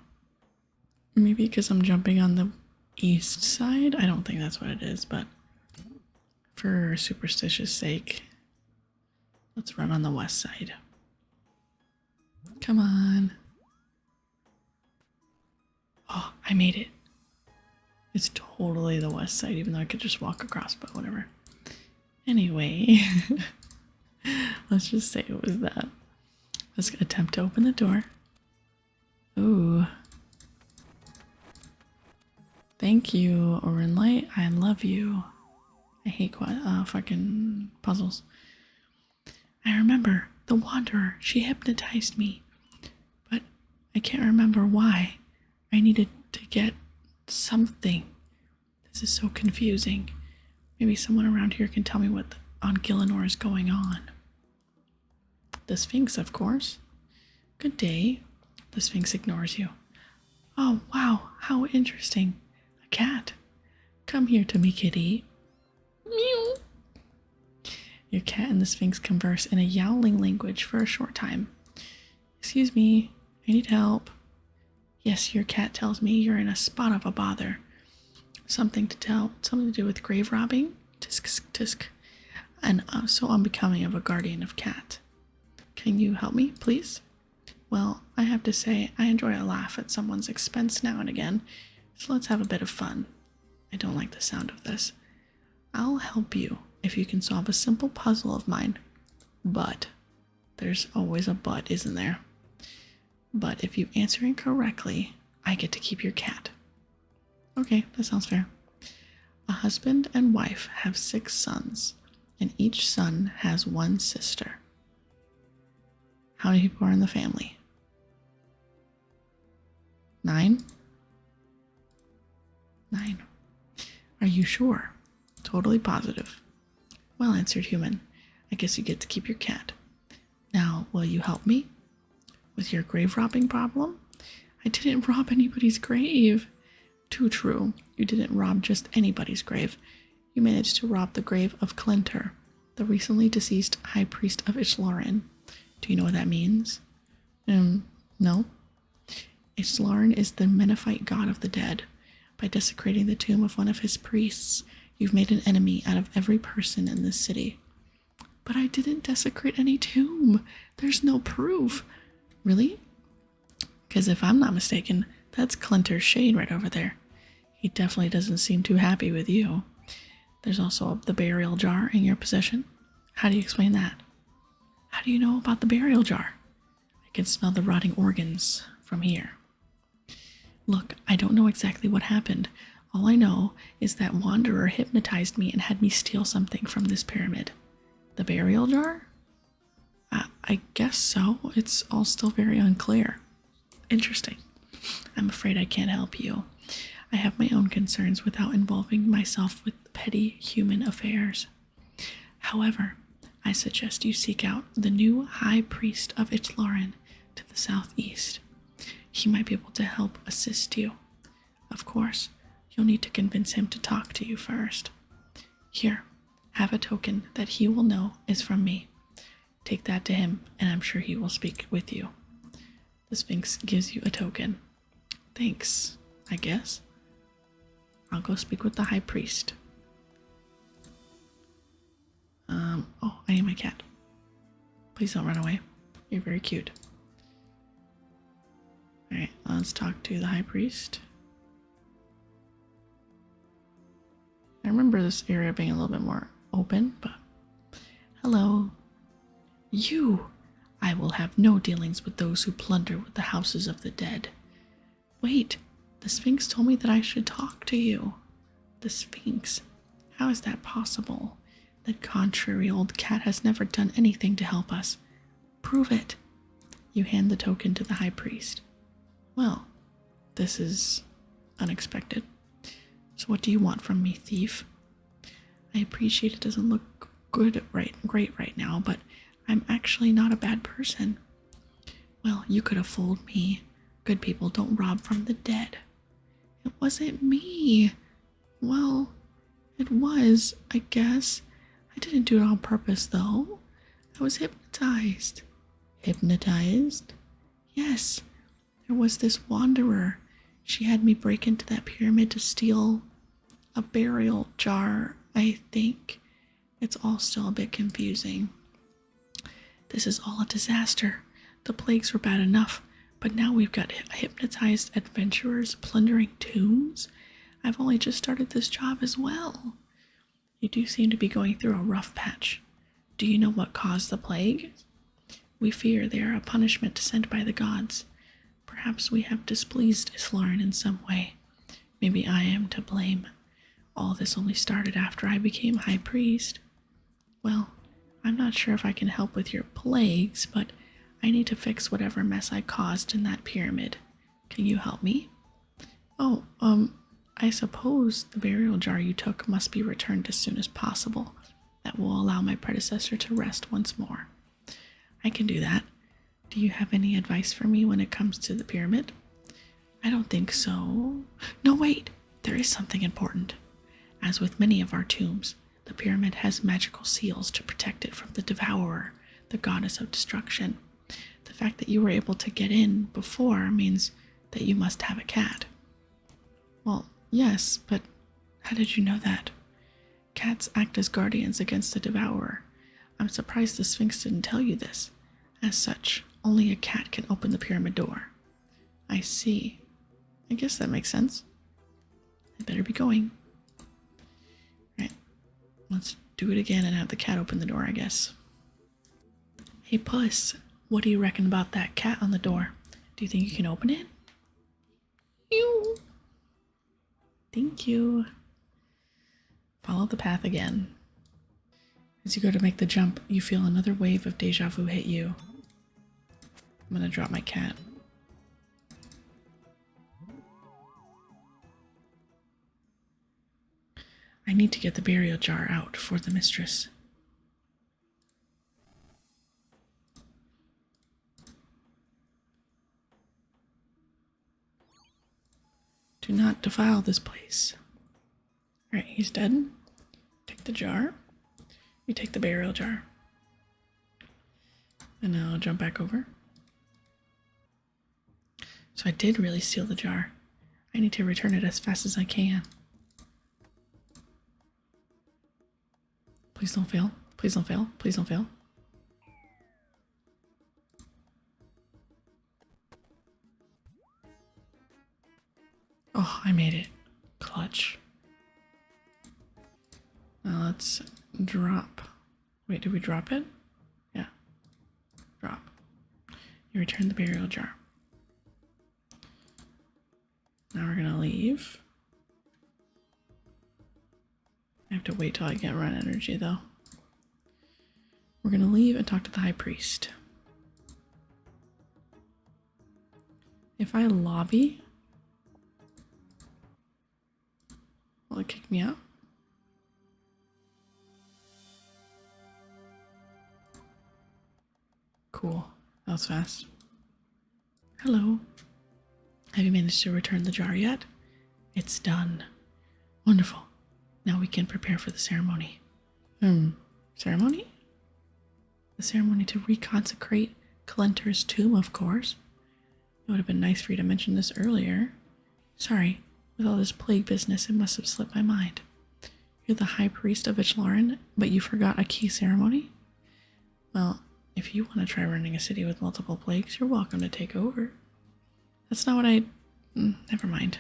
S1: Maybe because I'm jumping on the east side? I don't think that's what it is, but for superstitious sake, let's run on the west side. Come on. Oh, I made it. It's totally the west side, even though I could just walk across, but whatever. Anyway, let's just say it was that. Let's attempt to open the door. Ooh. Thank you, Orenlight. I love you. I hate fucking puzzles. I remember the Wanderer. She hypnotized me. But I can't remember why. I needed to get something. This is so confusing. Maybe someone around here can tell me what on Gillinor is going on. The Sphinx, of course. Good day. The Sphinx ignores you. Oh, wow, how interesting. A cat. Come here to me, kitty. Meow. Your cat and the Sphinx converse in a yowling language for a short time. Excuse me, I need help. Yes, your cat tells me you're in a spot of a bother. Something to do with grave robbing? Tisk, tisk. And so unbecoming of a guardian of cat. Can you help me, please? Well, I have to say, I enjoy a laugh at someone's expense now and again, so let's have a bit of fun. I don't like the sound of this. I'll help you if you can solve a simple puzzle of mine. But, there's always a but, isn't there? But if you answer incorrectly, I get to keep your cat. Okay, that sounds fair. A husband and wife have 6 sons, and each son has 1 sister. How many people are in the family? 9? 9. Are you sure? Totally positive. Well answered, human. I guess you get to keep your cat. Now, will you help me with your grave robbing problem? I didn't rob anybody's grave. Too true. You didn't rob just anybody's grave. You managed to rob the grave of Clinter, the recently deceased high priest of Icthlarin. Do you know what that means? No. Icthlarin is the Menethite god of the dead. By desecrating the tomb of one of his priests, you've made an enemy out of every person in this city. But I didn't desecrate any tomb. There's no proof. Really? Because if I'm not mistaken, that's Clinter's shade right over there. He definitely doesn't seem too happy with you. There's also the burial jar in your possession. How do you explain that? How do you know about the burial jar? I can smell the rotting organs from here. Look, I don't know exactly what happened. All I know is that Wanderer hypnotized me and had me steal something from this pyramid. The burial jar? I guess so. It's all still very unclear. Interesting. I'm afraid I can't help you. I have my own concerns without involving myself with petty human affairs. However, I suggest you seek out the new High Priest of Icthlarin to the southeast. He might be able to help assist you. Of course, you'll need to convince him to talk to you first. Here, have a token that he will know is from me. Take that to him, and I'm sure he will speak with you. The Sphinx gives you a token. Thanks, I guess. I'll go speak with the High Priest. Oh, I need my cat. Please don't run away. You're very cute. Alright, let's talk to the High Priest. I remember this area being a little bit more open, but... Hello. You! I will have no dealings with those who plunder with the houses of the dead. Wait, the Sphinx told me that I should talk to you. The Sphinx? How is that possible? That contrary old cat has never done anything to help us. Prove it. You hand the token to the High Priest. Well, this is unexpected. So what do you want from me, thief? I appreciate it doesn't look great right now, but I'm actually not a bad person. Well, you could have fooled me. Good people don't rob from the dead. It wasn't me. Well, it was, I guess. I didn't do it on purpose, though. I was hypnotized. Hypnotized? Yes. There was this wanderer. She had me break into that pyramid to steal a burial jar, I think. It's all still a bit confusing. This is all a disaster. The plagues were bad enough, but now we've got hypnotized adventurers plundering tombs. I've only just started this job as well. You do seem to be going through a rough patch. Do you know what caused the plague? We fear they are a punishment sent by the gods. Perhaps we have displeased Icthlarin in some way. Maybe I am to blame. All this only started after I became high priest. Well, I'm not sure if I can help with your plagues, but I need to fix whatever mess I caused in that pyramid. Can you help me? Oh, I suppose the burial jar you took must be returned as soon as possible. That will allow my predecessor to rest once more. I can do that. Do you have any advice for me when it comes to the pyramid? I don't think so. No, wait! There is something important. As with many of our tombs, the pyramid has magical seals to protect it from the Devourer, the goddess of destruction. The fact that you were able to get in before means that you must have a cat. Well, yes, but how did you know that? Cats act as guardians against the Devourer. I'm surprised the Sphinx didn't tell you this. As such, only a cat can open the pyramid door. I see. I guess that makes sense. I better be going. Right. Let's do it again and have the cat open the door, I guess. Hey, Puss. What do you reckon about that cat on the door? Do you think you can open it? You. Thank you. Follow the path again. As you go to make the jump, you feel another wave of deja vu hit you. I'm gonna drop my cat. I need to get the burial jar out for the mistress. Do not defile this place. Alright, he's dead. Take the jar. You take the burial jar. And now I'll jump back over. So I did really steal the jar. I need to return it as fast as I can. Please don't fail. Please don't fail. Please don't fail. Oh, I made it. Clutch. Now let's drop. Wait, did we drop it? Yeah. Drop. You return the burial jar. Now we're gonna leave. I have to wait till I get run energy though. We're gonna leave and talk to the high priest. If I lobby, will it kick me out? Cool. That was fast. Hello. Have you managed to return the jar yet? It's done. Wonderful. Now we can prepare for the ceremony. Ceremony? The ceremony to reconsecrate Kalenter's tomb, of course. It would have been nice for you to mention this earlier. Sorry, with all this plague business, it must have slipped my mind. You're the high priest of Icthlarin, but you forgot a key ceremony? Well, if you want to try running a city with multiple plagues, you're welcome to take over. That's not what I... never mind.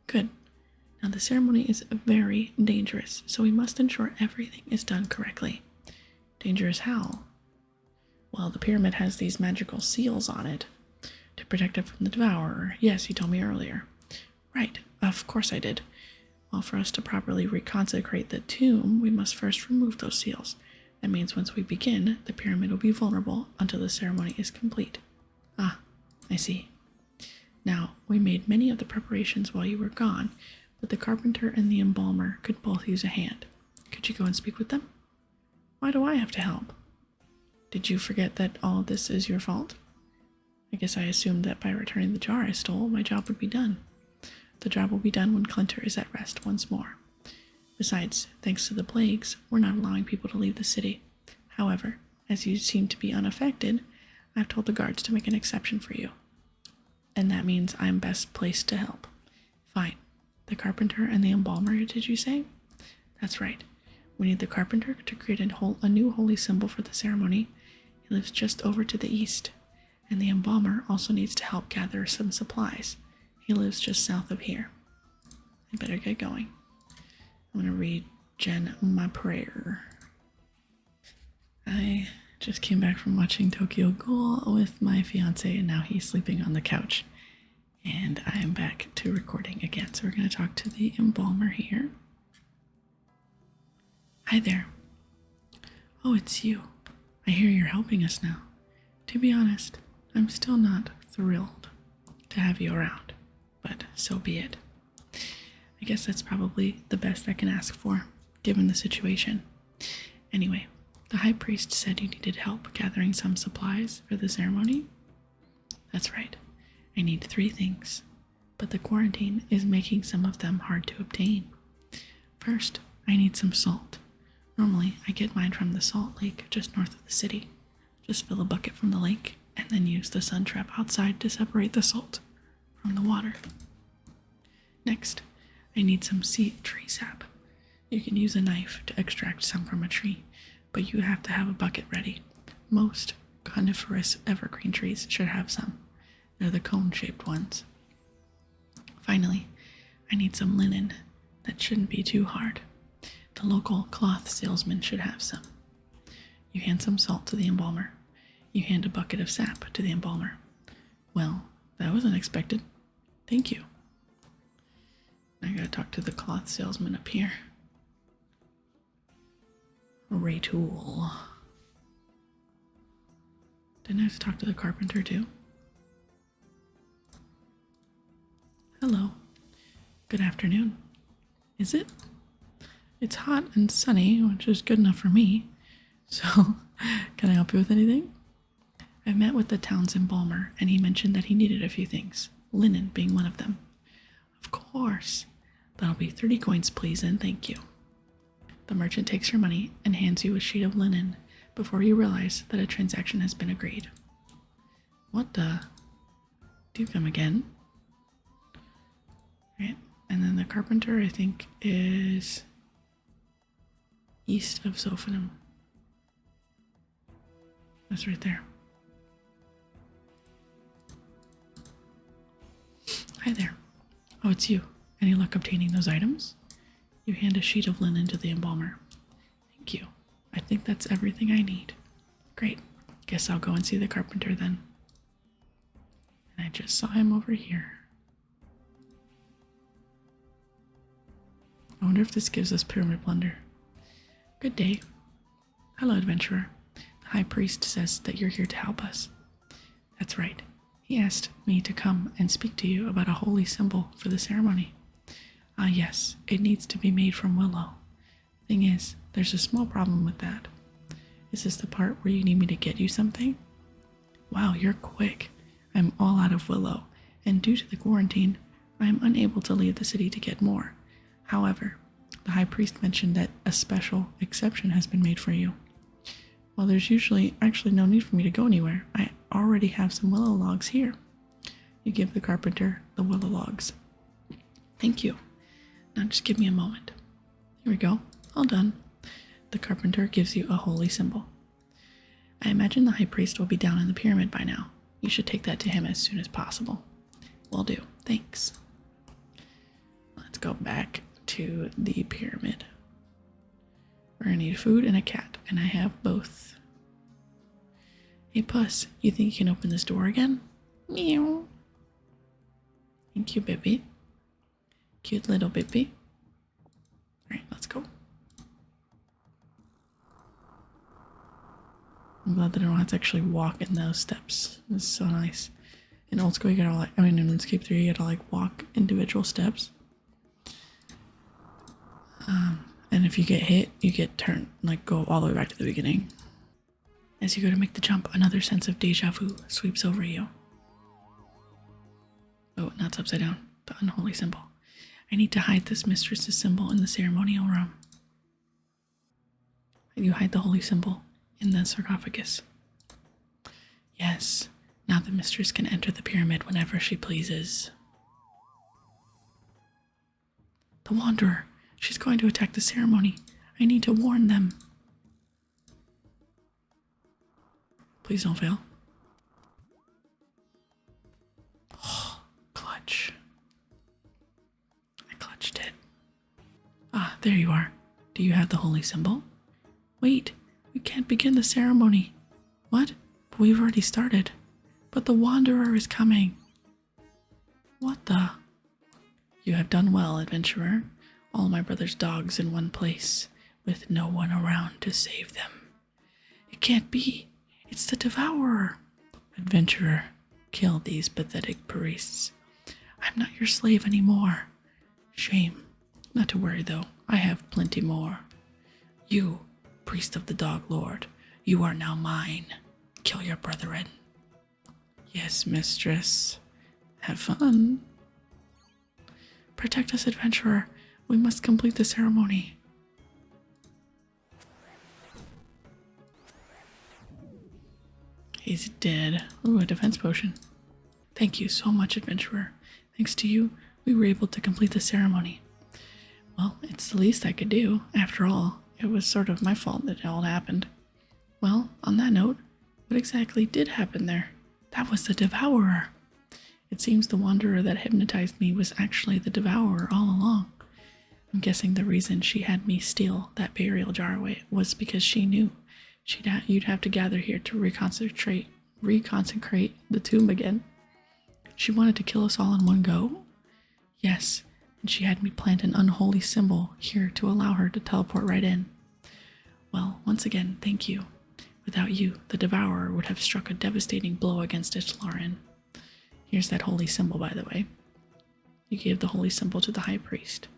S1: Good. Now the ceremony is very dangerous, so we must ensure everything is done correctly. Dangerous how? Well, the pyramid has these magical seals on it to protect it from the Devourer. Yes, you told me earlier. Right, of course I did. Well, for us to properly reconsecrate the tomb, we must first remove those seals. That means once we begin, the pyramid will be vulnerable until the ceremony is complete. Ah, I see. Now, we made many of the preparations while you were gone, but the carpenter and the embalmer could both use a hand. Could you go and speak with them? Why do I have to help? Did you forget that all of this is your fault? I guess I assumed that by returning the jar I stole, my job would be done. The job will be done when Kalentor is at rest once more. Besides, thanks to the plagues, we're not allowing people to leave the city. However, as you seem to be unaffected, I've told the guards to make an exception for you. And that means I'm best placed to help. Fine. The carpenter and the embalmer, did you say? That's right. We need the carpenter to create a new holy symbol for the ceremony. He lives just over to the east. And the embalmer also needs to help gather some supplies. He lives just south of here. I better get going. I'm going to regen my prayer. I just came back from watching Tokyo Ghoul with my fiance, and now he's sleeping on the couch. And I am back to recording again. So we're going to talk to the embalmer here. Hi there. Oh, it's you. I hear you're helping us now. To be honest, I'm still not thrilled to have you around, but so be it. I guess that's probably the best I can ask for, given the situation. Anyway, the high priest said you needed help gathering some supplies for the ceremony. That's right. I need 3 things, but the quarantine is making some of them hard to obtain. First, I need some salt. Normally, I get mine from the salt lake just north of the city. Just fill a bucket from the lake and then use the sun trap outside to separate the salt from the water. Next, I need some seed tree sap. You can use a knife to extract some from a tree, but you have to have a bucket ready. Most coniferous evergreen trees should have some. They're the cone-shaped ones. Finally, I need some linen. That shouldn't be too hard. The local cloth salesman should have some. You hand some salt to the embalmer. You hand a bucket of sap to the embalmer. Well, that was unexpected. Thank you. I gotta talk to the cloth salesman up here. Raytool. Didn't I have to talk to the carpenter too? Hello. Good afternoon. Is it? It's hot and sunny, which is good enough for me. So, can I help you with anything? I met with the town's embalmer, and he mentioned that he needed a few things, linen being one of them. Of course. That'll be 30 coins, please, and thank you. The merchant takes your money and hands you a sheet of linen before you realize that a transaction has been agreed. What the? Do you come again? Right, and then the carpenter, I think, is east of Sophanum. That's right there. Hi there. Oh, it's you. Any luck obtaining those items? You hand a sheet of linen to the embalmer. Thank you. I think that's everything I need. Great. Guess I'll go and see the carpenter then. And I just saw him over here. I wonder if this gives us pyramid plunder. Good day. Hello, adventurer. The high priest says that you're here to help us. That's right. He asked me to come and speak to you about a holy symbol for the ceremony. Ah, yes, it needs to be made from willow. Thing is, there's a small problem with that. Is this the part where you need me to get you something? Wow, you're quick. I'm all out of willow, and due to the quarantine, I am unable to leave the city to get more. However, the high priest mentioned that a special exception has been made for you. Well, there's actually no need for me to go anywhere. I already have some willow logs here. You give the carpenter the willow logs. Thank you. Now just give me a moment. Here we go. All done. The carpenter gives you a holy symbol. I imagine the high priest will be down in the pyramid by now. You should take that to him as soon as possible. Will do. Thanks. Let's go back to the pyramid. We're gonna need food and a cat, and I have both. Hey Puss, you think you can open this door again? Meow. Thank you, Bippy. Cute little Bippy. Alright, let's go. I'm glad that I don't have to actually walk in those steps. This is so nice. In old school, you gotta in Runescape 3, you gotta walk individual steps. And if you get hit, you get turned, go all the way back to the beginning. As you go to make the jump, another sense of deja vu sweeps over you. Oh, now it's upside down. The unholy symbol. I need to hide this mistress's symbol in the ceremonial room. You hide the holy symbol in the sarcophagus. Yes, now the mistress can enter the pyramid whenever she pleases. The Wanderer. She's going to attack the ceremony. I need to warn them. Please don't fail. Oh, clutch. I clutched it. Ah, there you are. Do you have the holy symbol? Wait, we can't begin the ceremony. What? But we've already started. But the Wanderer is coming. What the? You have done well, adventurer. All my brother's dogs in one place. with no one around to save them. It can't be. It's the Devourer. Adventurer, kill these pathetic priests. I'm not your slave anymore. Shame. Not to worry, though. I have plenty more. You, priest of the Dog Lord, you are now mine. Kill your brethren. Yes, mistress. Have fun. Protect us, adventurer. We must complete the ceremony. He's dead. Ooh, a defense potion. Thank you so much, adventurer. Thanks to you, we were able to complete the ceremony. Well, it's the least I could do. After all, it was sort of my fault that it all happened. Well, on that note, what exactly did happen there? That was the Devourer. It seems the wanderer that hypnotized me was actually the Devourer all along. I'm guessing the reason she had me steal that burial jar away was because she knew you'd have to gather here to reconsecrate the tomb again. She wanted to kill us all in one go? Yes, and she had me plant an unholy symbol here to allow her to teleport right in. Well, once again, thank you. Without you, the Devourer would have struck a devastating blow against Icthlarin. Here's that holy symbol, by the way. You gave the holy symbol to the High Priest.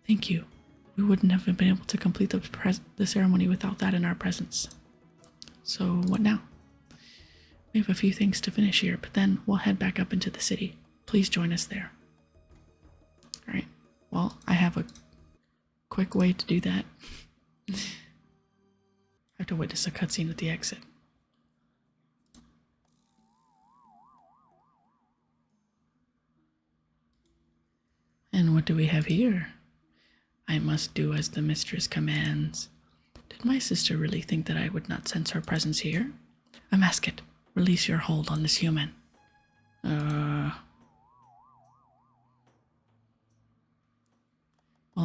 S1: Thank you. We wouldn't have been able to complete the ceremony without that in our presence. So, what now? We have a few things to finish here, but then we'll head back up into the city. Please join us there. Alright, well, I have a quick way to do that. I have to witness a cutscene at the exit. And what do we have here? I must do as the mistress commands. Did my sister really think that I would not sense her presence here? Amasket, release your hold on this human. Well,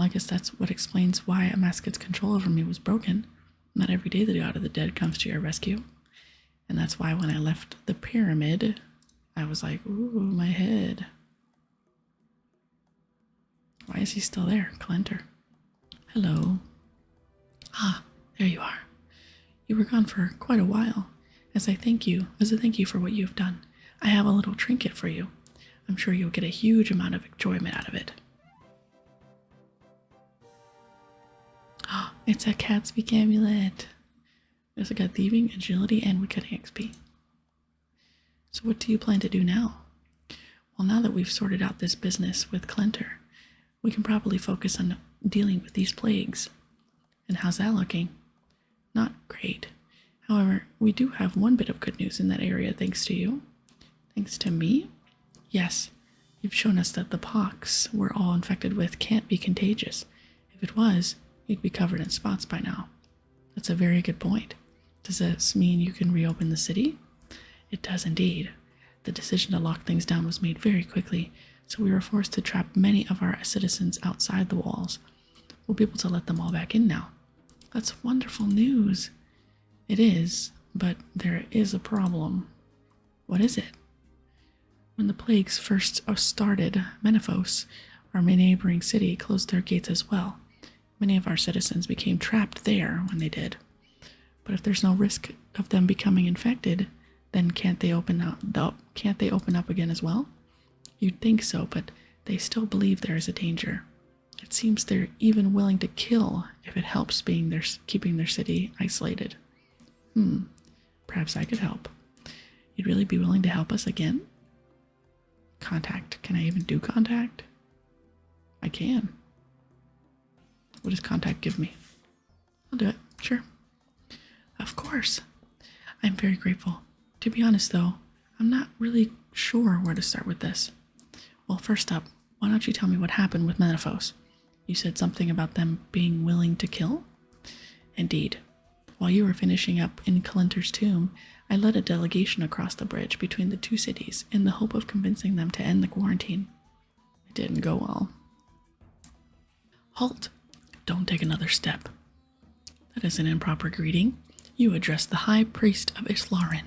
S1: I guess that's what explains why Amasket's control over me was broken. Not every day the God of the Dead comes to your rescue. And that's why when I left the pyramid, I was like, ooh, my head. Why is he still there? Clenter. Hello. Ah, there you are. You were gone for quite a while. As a thank you for what you've done, I have a little trinket for you. I'm sure you'll get a huge amount of enjoyment out of it. Oh, it's a cat speak amulet. We also got thieving, agility, and woodcutting XP. So what do you plan to do now? Well, now that we've sorted out this business with Clenter, we can probably focus on dealing with these plagues. And how's that looking? Not great. However, we do have one bit of good news in that area thanks to you. Thanks to me? Yes, you've shown us that the pox we're all infected with can't be contagious. If it was, you'd be covered in spots by now. That's a very good point. Does this mean you can reopen the city? It does indeed. The decision to lock things down was made very quickly, so we were forced to trap many of our citizens outside the walls. We'll be able to let them all back in now. That's wonderful news. It is, but there is a problem. What is it? When the plagues first started, Menaphos, our neighboring city, closed their gates as well. Many of our citizens became trapped there when they did. But if there's no risk of them becoming infected, then can't they open up again as well? You'd think so, but they still believe there is a danger. It seems they're even willing to kill if it helps keeping their city isolated. Perhaps I could help. You'd really be willing to help us again? Contact. Can I even do contact? I can. What does contact give me? I'll do it. Sure. Of course. I'm very grateful. To be honest, though, I'm not really sure where to start with this. Well, first up, why don't you tell me what happened with Menaphos? You said something about them being willing to kill? Indeed. While you were finishing up in Clenter's tomb, I led a delegation across the bridge between the two cities in the hope of convincing them to end the quarantine. It didn't go well. Halt! Don't take another step. That is an improper greeting. You address the High Priest of Icthlarin.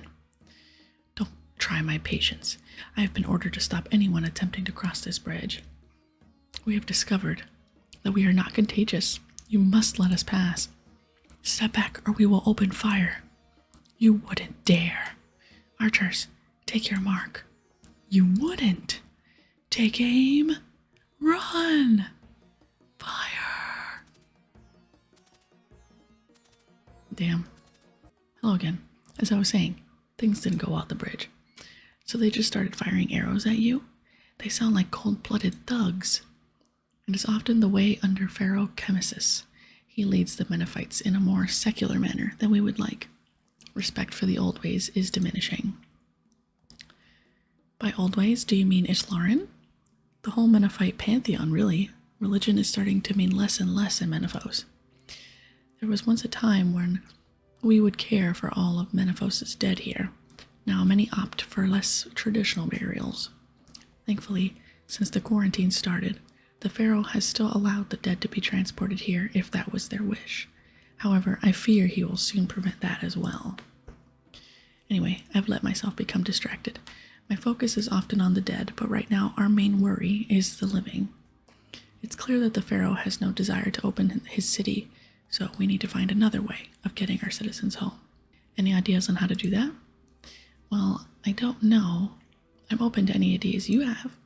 S1: Don't try my patience. I have been ordered to stop anyone attempting to cross this bridge. We have discovered that we are not contagious. You must let us pass. Step back or we will open fire. You wouldn't dare. Archers, take your mark. You wouldn't. Take aim. Run. Fire. Damn. Hello again. As I was saying, things didn't go out the bridge. So they just started firing arrows at you. They sound like cold-blooded thugs. It is often the way under Pharaoh Chemesis. He leads the Menephites in a more secular manner than we would like. Respect for the old ways is diminishing. By old ways, do you mean Icthlarin? The whole Menephite pantheon, really. Religion is starting to mean less and less in Menephos. There was once a time when we would care for all of Menephos' dead here. Now many opt for less traditional burials. Thankfully, since the quarantine started, the Pharaoh has still allowed the dead to be transported here if that was their wish. However, I fear he will soon prevent that as well. Anyway, I've let myself become distracted. My focus is often on the dead, but right now our main worry is the living. It's clear that the Pharaoh has no desire to open his city, so we need to find another way of getting our citizens home. Any ideas on how to do that? Well, I don't know. I'm open to any ideas you have.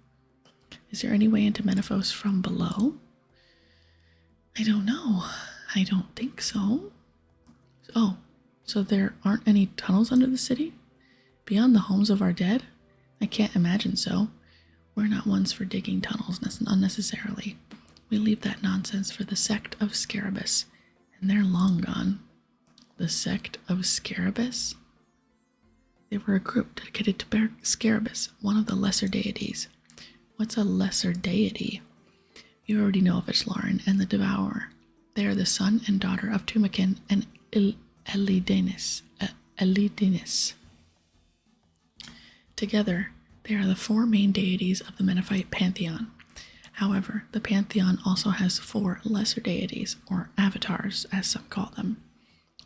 S1: Is there any way into Menephos from below? I don't know. I don't think so. Oh, so there aren't any tunnels under the city? Beyond the homes of our dead? I can't imagine so. We're not ones for digging tunnels unnecessarily. We leave that nonsense for the sect of Scarabus, and they're long gone. The sect of Scarabus? They were a group dedicated to Scarabus, one of the lesser deities. What's a lesser deity? You already know of Icthlarin and the Devourer. They are the son and daughter of Tumakin and Elidenis. Together, they are the four main deities of the Menephite pantheon. However, the pantheon also has four lesser deities, or avatars, as some call them.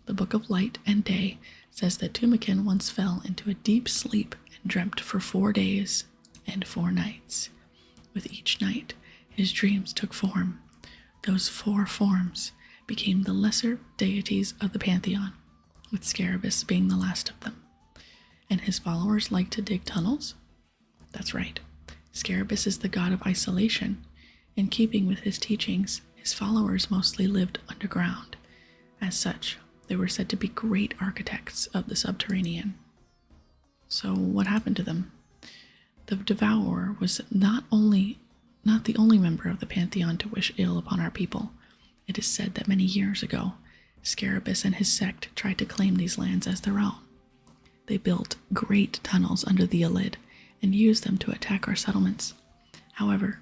S1: The Book of Light and Day says that Tumakin once fell into a deep sleep and dreamt for 4 days and 4 nights. With each night, his dreams took form. Those 4 forms became the lesser deities of the pantheon, with Scarabus being the last of them. And his followers like to dig tunnels? That's right. Scarabus is the god of isolation. In keeping with his teachings, his followers mostly lived underground. As such, they were said to be great architects of the subterranean. So what happened to them? The Devourer was not the only member of the pantheon to wish ill upon our people. It is said that many years ago, Scarabus and his sect tried to claim these lands as their own. They built great tunnels under the Elid and used them to attack our settlements. However,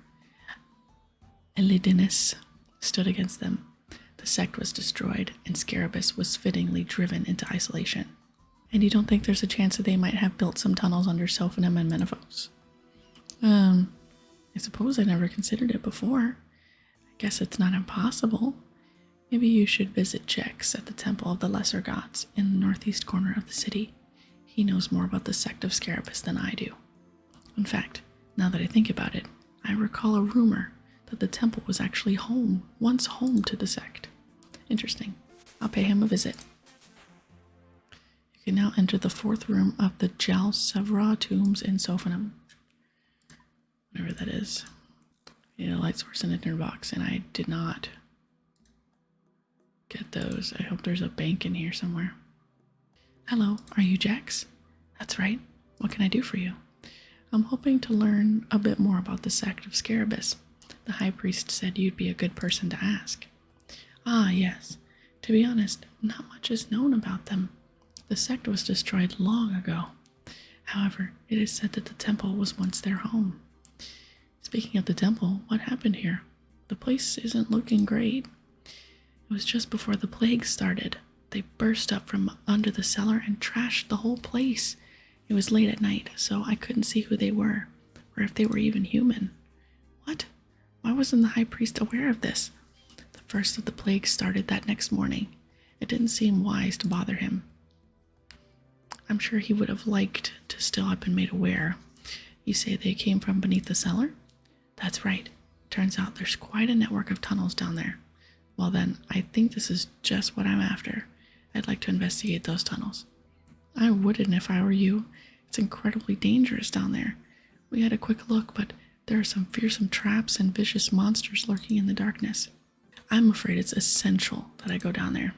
S1: Elidenis stood against them. The sect was destroyed, and Scarabus was fittingly driven into isolation. And you don't think there's a chance that they might have built some tunnels under Sophanum and Menephos? I suppose I never considered it before. I guess it's not impossible. Maybe you should visit Jex at the Temple of the Lesser Gods in the northeast corner of the city. He knows more about the sect of Scarabus than I do. In fact, now that I think about it, I recall a rumor that the temple was actually once home to the sect. Interesting. I'll pay him a visit. You can now enter the 4th room of the Jal Sevra tombs in Sophanum. Whatever that is. I need a light source and a dinner box, and I did not get those. I hope there's a bank in here somewhere. Hello, are you Jax? That's right. What can I do for you? I'm hoping to learn a bit more about the sect of Scarabus. The high priest said you'd be a good person to ask. Ah, yes. To be honest, not much is known about them. The sect was destroyed long ago. However, it is said that the temple was once their home. Speaking of the temple, what happened here? The place isn't looking great. It was just before the plague started. They burst up from under the cellar and trashed the whole place. It was late at night, so I couldn't see who they were, or if they were even human. What? Why wasn't the high priest aware of this? The first of the plague started that next morning. It didn't seem wise to bother him. I'm sure he would have liked to still have been made aware. You say they came from beneath the cellar? That's right. Turns out there's quite a network of tunnels down there. Well then, I think this is just what I'm after. I'd like to investigate those tunnels. I wouldn't if I were you. It's incredibly dangerous down there. We had a quick look, but there are some fearsome traps and vicious monsters lurking in the darkness. I'm afraid it's essential that I go down there.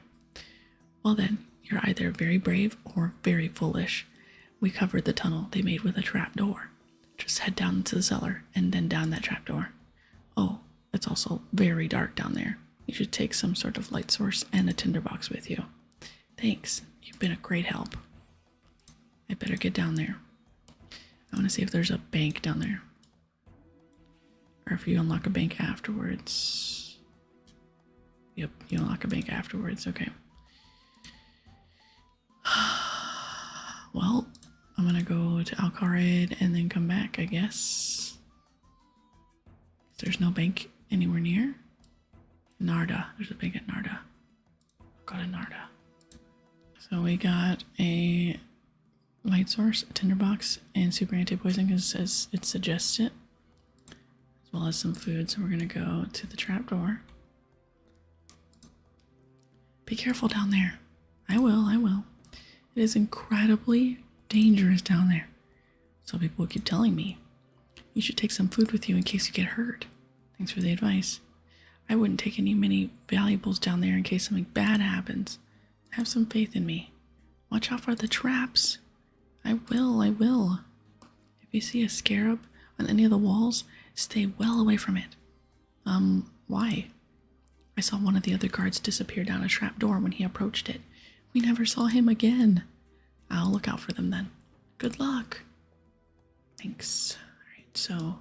S1: Well then, you're either very brave or very foolish. We covered the tunnel they made with a trap door. Just head down into the cellar and then down that trap door. Oh, it's also very dark down there. You should take some sort of light source and a tinderbox with you. Thanks, you've been a great help. I better get down there. I want to see if there's a bank down there. Or if you unlock a bank afterwards. Yep, you unlock a bank afterwards, okay. Well, I'm gonna go to Alcarid and then come back, I guess. There's no bank anywhere near. Narda, there's a bank at Narda. Go to Narda. So we got a light source, a tinderbox, and super anti-poison because it suggests it. As well as some food, so we're gonna go to the trapdoor. Be careful down there. I will. It is incredibly dangerous down there. So people keep telling me. You should take some food with you in case you get hurt. Thanks for the advice. I wouldn't take many valuables down there in case something bad happens. Have some faith in me. Watch out for the traps. I will. If you see a scarab on any of the walls, stay well away from it. Why? I saw one of the other guards disappear down a trap door when he approached it. We never saw him again. I'll look out for them then. Good luck. Thanks. Alright, so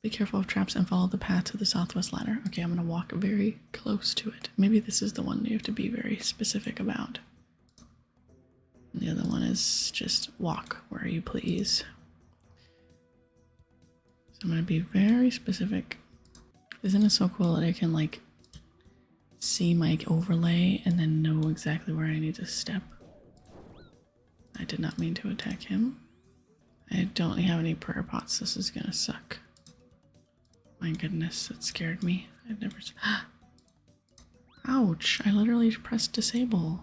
S1: be careful of traps and follow the path to the southwest ladder. Okay, I'm going to walk very close to it. Maybe this is the one you have to be very specific about. And the other one is just walk where you please. So I'm going to be very specific. Isn't it so cool that I can like see my overlay and then know exactly where I need to step? I did not mean to attack him. I don't have any prayer pots. This is gonna suck. My goodness, that scared me. I'd never. Ouch! I literally pressed disable.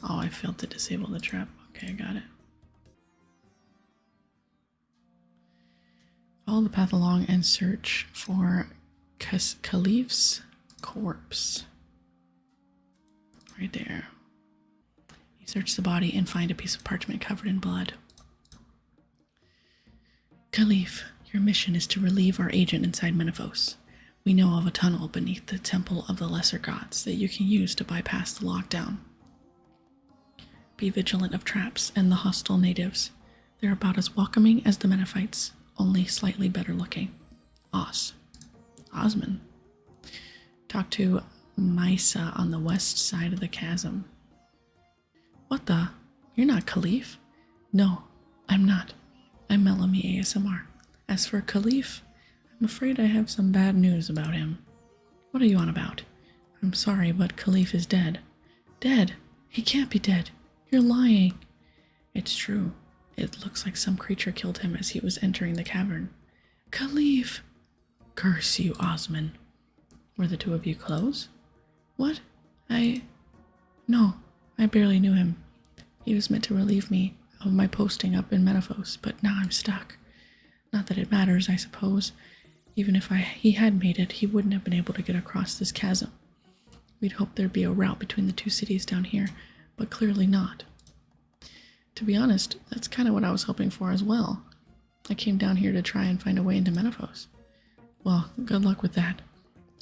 S1: Oh, I failed to disable the trap. Okay, I got it. Follow the path along and search for Caliph's corpse. Right there. You search the body and find a piece of parchment covered in blood. Caliph, your mission is to relieve our agent inside Menaphos. We know of a tunnel beneath the Temple of the Lesser Gods that you can use to bypass the lockdown. Be vigilant of traps and the hostile natives. They're about as welcoming as the Menaphites, only slightly better looking. Osman. Talk to Misa on the west side of the chasm. What the? You're not Caliph? No, I'm not. I'm Melanie ASMR. As for Caliph, I'm afraid I have some bad news about him. What are you on about? I'm sorry, but Caliph is dead. Dead? He can't be dead. You're lying. It's true. It looks like some creature killed him as he was entering the cavern. Caliph! Curse you, Osman. Were the two of you close? What? No, I barely knew him. He was meant to relieve me of my posting up in Menaphos, but now I'm stuck. Not that it matters, I suppose. Even if he had made it, he wouldn't have been able to get across this chasm. We'd hoped there'd be a route between the two cities down here, but clearly not. To be honest, that's kind of what I was hoping for as well. I came down here to try and find a way into Menaphos. Well, good luck with that. If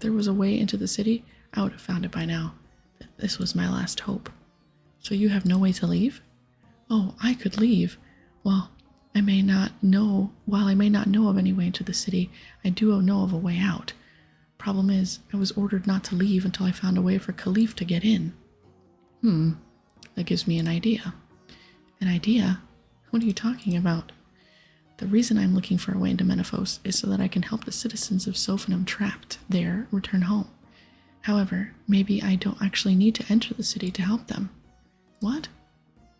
S1: there was a way into the city, I would have found it by now. This was my last hope. So you have no way to leave? Oh, I could leave. While I may not know of any way into the city, I do know of a way out. Problem is, I was ordered not to leave until I found a way for Caliph to get in. That gives me an idea. An idea? What are you talking about? The reason I'm looking for a way into Menaphos is so that I can help the citizens of Sophanum trapped there return home. However, maybe I don't actually need to enter the city to help them. What?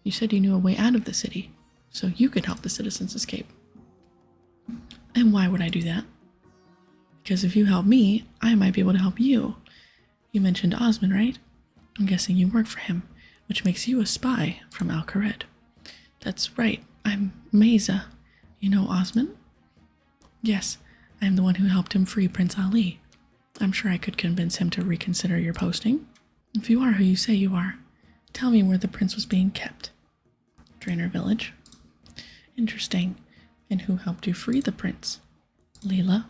S1: You said you knew a way out of the city, so you could help the citizens escape. And why would I do that? Because if you help me, I might be able to help you. You mentioned Osmond, right? I'm guessing you work for him, which makes you a spy from Al-Kharid. That's right, I'm Mesa. You know Osmond? Yes, I am the one who helped him free Prince Ali. I'm sure I could convince him to reconsider your posting. If you are who you say you are, tell me where the prince was being kept. Drainer Village. Interesting. And who helped you free the prince? Leela.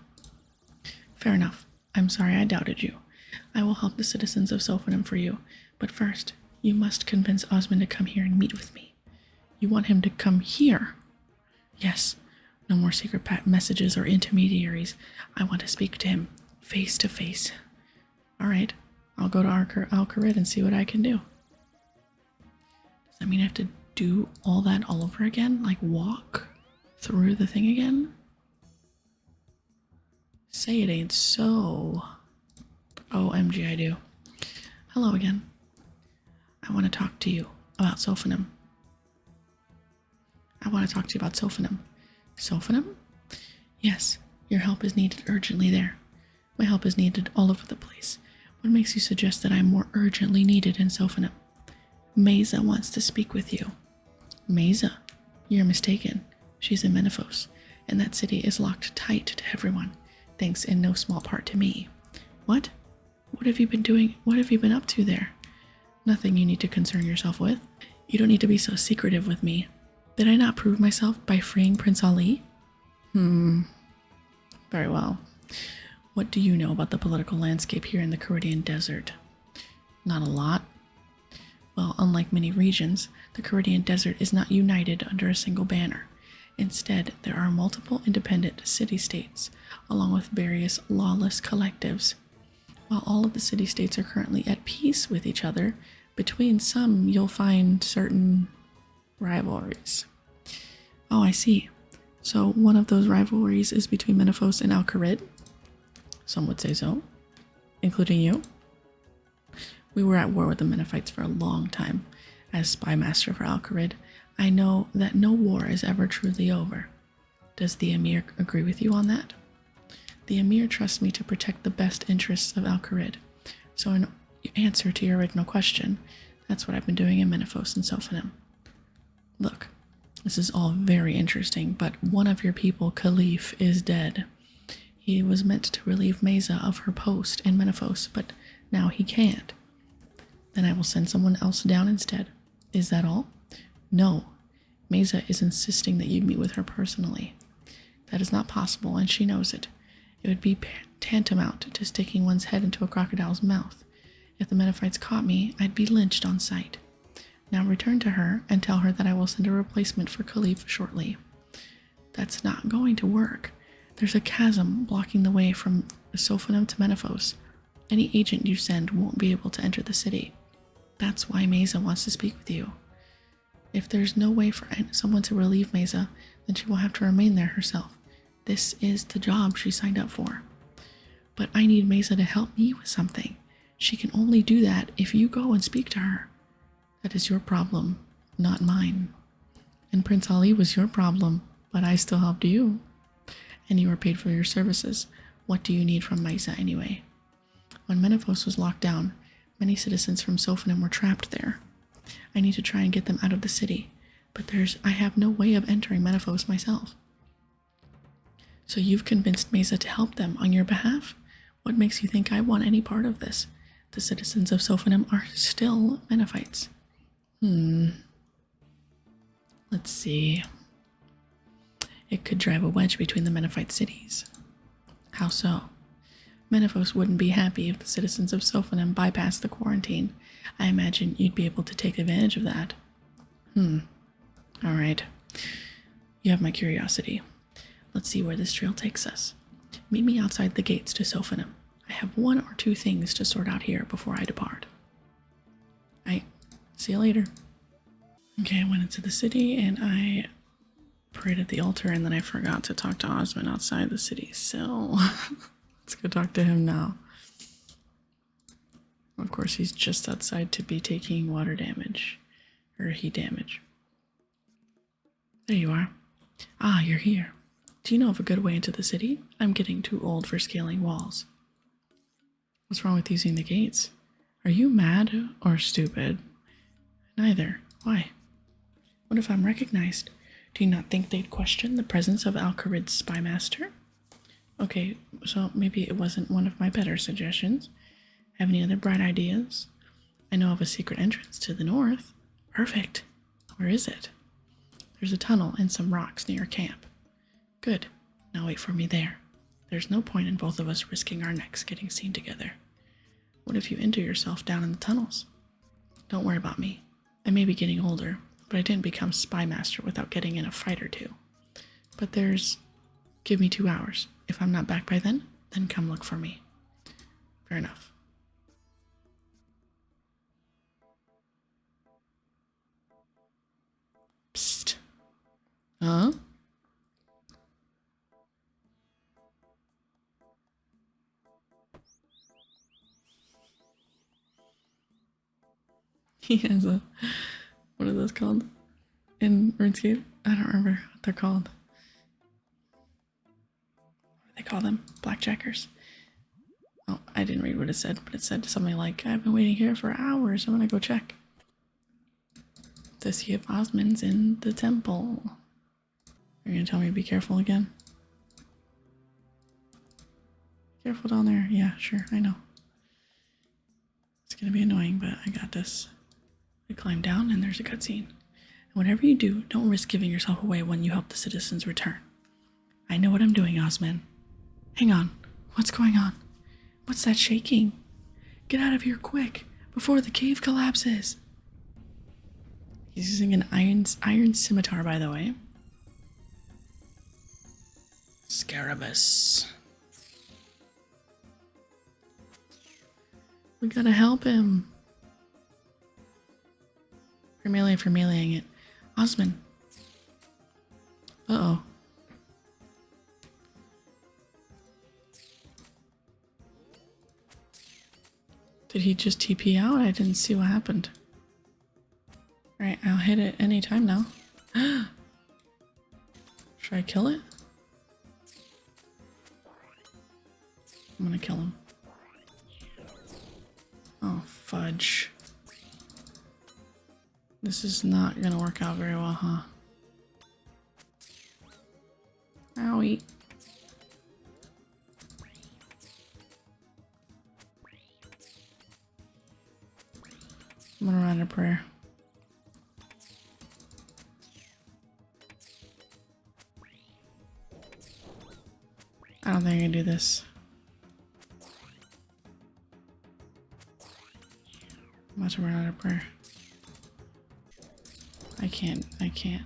S1: Fair enough. I'm sorry I doubted you. I will help the citizens of Sophanum for you, but first, you must convince Osmond to come here and meet with me. You want him to come here? Yes. No more secret messages or intermediaries. I want to speak to him face to face. All right. I'll go to Al-Kharid and see what I can do. Does that mean I have to do all that all over again? Like walk through the thing again? Say it ain't so. OMG, I do. Hello again. I want to talk to you about Sophanum. Sophanum? Yes, your help is needed urgently there. My help is needed all over the place. What makes you suggest that I am more urgently needed in Sophanum? Mesa wants to speak with you. Mesa? You're mistaken. She's in Menefos, and that city is locked tight to everyone, thanks in no small part to me. What? What have you been doing? What have you been up to there? Nothing you need to concern yourself with. You don't need to be so secretive with me. Did I not prove myself by freeing Prince Ali? Very well. What do you know about the political landscape here in the Caridian Desert? Not a lot. Well, unlike many regions, the Caridian Desert is not united under a single banner. Instead, there are multiple independent city-states, along with various lawless collectives. While all of the city-states are currently at peace with each other, between some you'll find certain rivalries. Oh, I see. So one of those rivalries is between Menefos and Al-Kharid? Some would say so, including you. We were at war with the Menephites for a long time. As spy master for Al-Kharid, I know that no war is ever truly over. Does the Emir agree with you on that? The Emir trusts me to protect the best interests of Al-Kharid. So in answer to your original question, that's what I've been doing in Menefos and Sophanum. Look, this is all very interesting, but one of your people, Khalif, is dead. He was meant to relieve Mesa of her post in Menefos, but now he can't. Then I will send someone else down instead. Is that all? No. Mesa is insisting that you meet with her personally. That is not possible, and she knows it. It would be tantamount to sticking one's head into a crocodile's mouth. If the Menephites caught me, I'd be lynched on sight. Now return to her and tell her that I will send a replacement for Khalif shortly. That's not going to work. There's a chasm blocking the way from Sophanum to Menefos. Any agent you send won't be able to enter the city. That's why Mesa wants to speak with you. If there's no way for someone to relieve Mesa, then she will have to remain there herself. This is the job she signed up for. But I need Mesa to help me with something. She can only do that if you go and speak to her. That is your problem, not mine. And Prince Ali was your problem, but I still helped you. And you were paid for your services. What do you need from Mesa anyway? When Menefos was locked down, many citizens from Sophanum were trapped there. I need to try and get them out of the city, but I have no way of entering Menefos myself. So you've convinced Mesa to help them on your behalf? What makes you think I want any part of this? The citizens of Sophanum are still Menephites. Let's see. It could drive a wedge between the Menephite cities. How so? Menefos wouldn't be happy if the citizens of Sophanum bypassed the quarantine. I imagine you'd be able to take advantage of that. Alright. You have my curiosity. Let's see where this trail takes us. Meet me outside the gates to Sophanum. I have 1 or 2 things to sort out here before I depart. See you later. Okay, I went into the city and I prayed at the altar and then I forgot to talk to Osmond outside the city, so let's go talk to him now. Of course, he's just outside to be taking water damage, or heat damage. There you are. Ah, you're here. Do you know of a good way into the city? I'm getting too old for scaling walls. What's wrong with using the gates? Are you mad or stupid? Neither. Why? What if I'm recognized? Do you not think they'd question the presence of Alcarid's spy master? Okay, so maybe it wasn't one of my better suggestions. Have any other bright ideas? I know of a secret entrance to the north. Perfect. Where is it? There's a tunnel and some rocks near camp. Good. Now wait for me there. There's no point in both of us risking our necks getting seen together. What if you injure yourself down in the tunnels? Don't worry about me. I may be getting older, but I didn't become spy master without getting in a fight or two. But give me 2 hours. If I'm not back by then come look for me. Fair enough. Psst. Huh? He has a, what are those called in RuneScape? I don't remember what they're called. What do they call them? Blackjackers. Oh, I didn't read what it said, but it said something like, I've been waiting here for hours. I'm gonna go check to see if Osmond's in the temple. You're gonna tell me to be careful again? Careful down there. Yeah, sure, I know. It's gonna be annoying, but I got this. We climb down and there's a cutscene. And whatever you do, don't risk giving yourself away when you help the citizens return. I know what I'm doing, Osman. Hang on. What's going on? What's that shaking? Get out of here quick, before the cave collapses. He's using an iron scimitar, by the way. Scarabus. We gotta help him. For meleeing it. Osman. Uh-oh. Did he just TP out? I didn't see what happened. Alright, I'll hit it anytime now. Should I kill it? I'm gonna kill him. Oh, fudge. This is not gonna work out very well, huh? Owie. I'm gonna run a prayer. I don't think I can do this. I'm about to run out of prayer. I can't. I think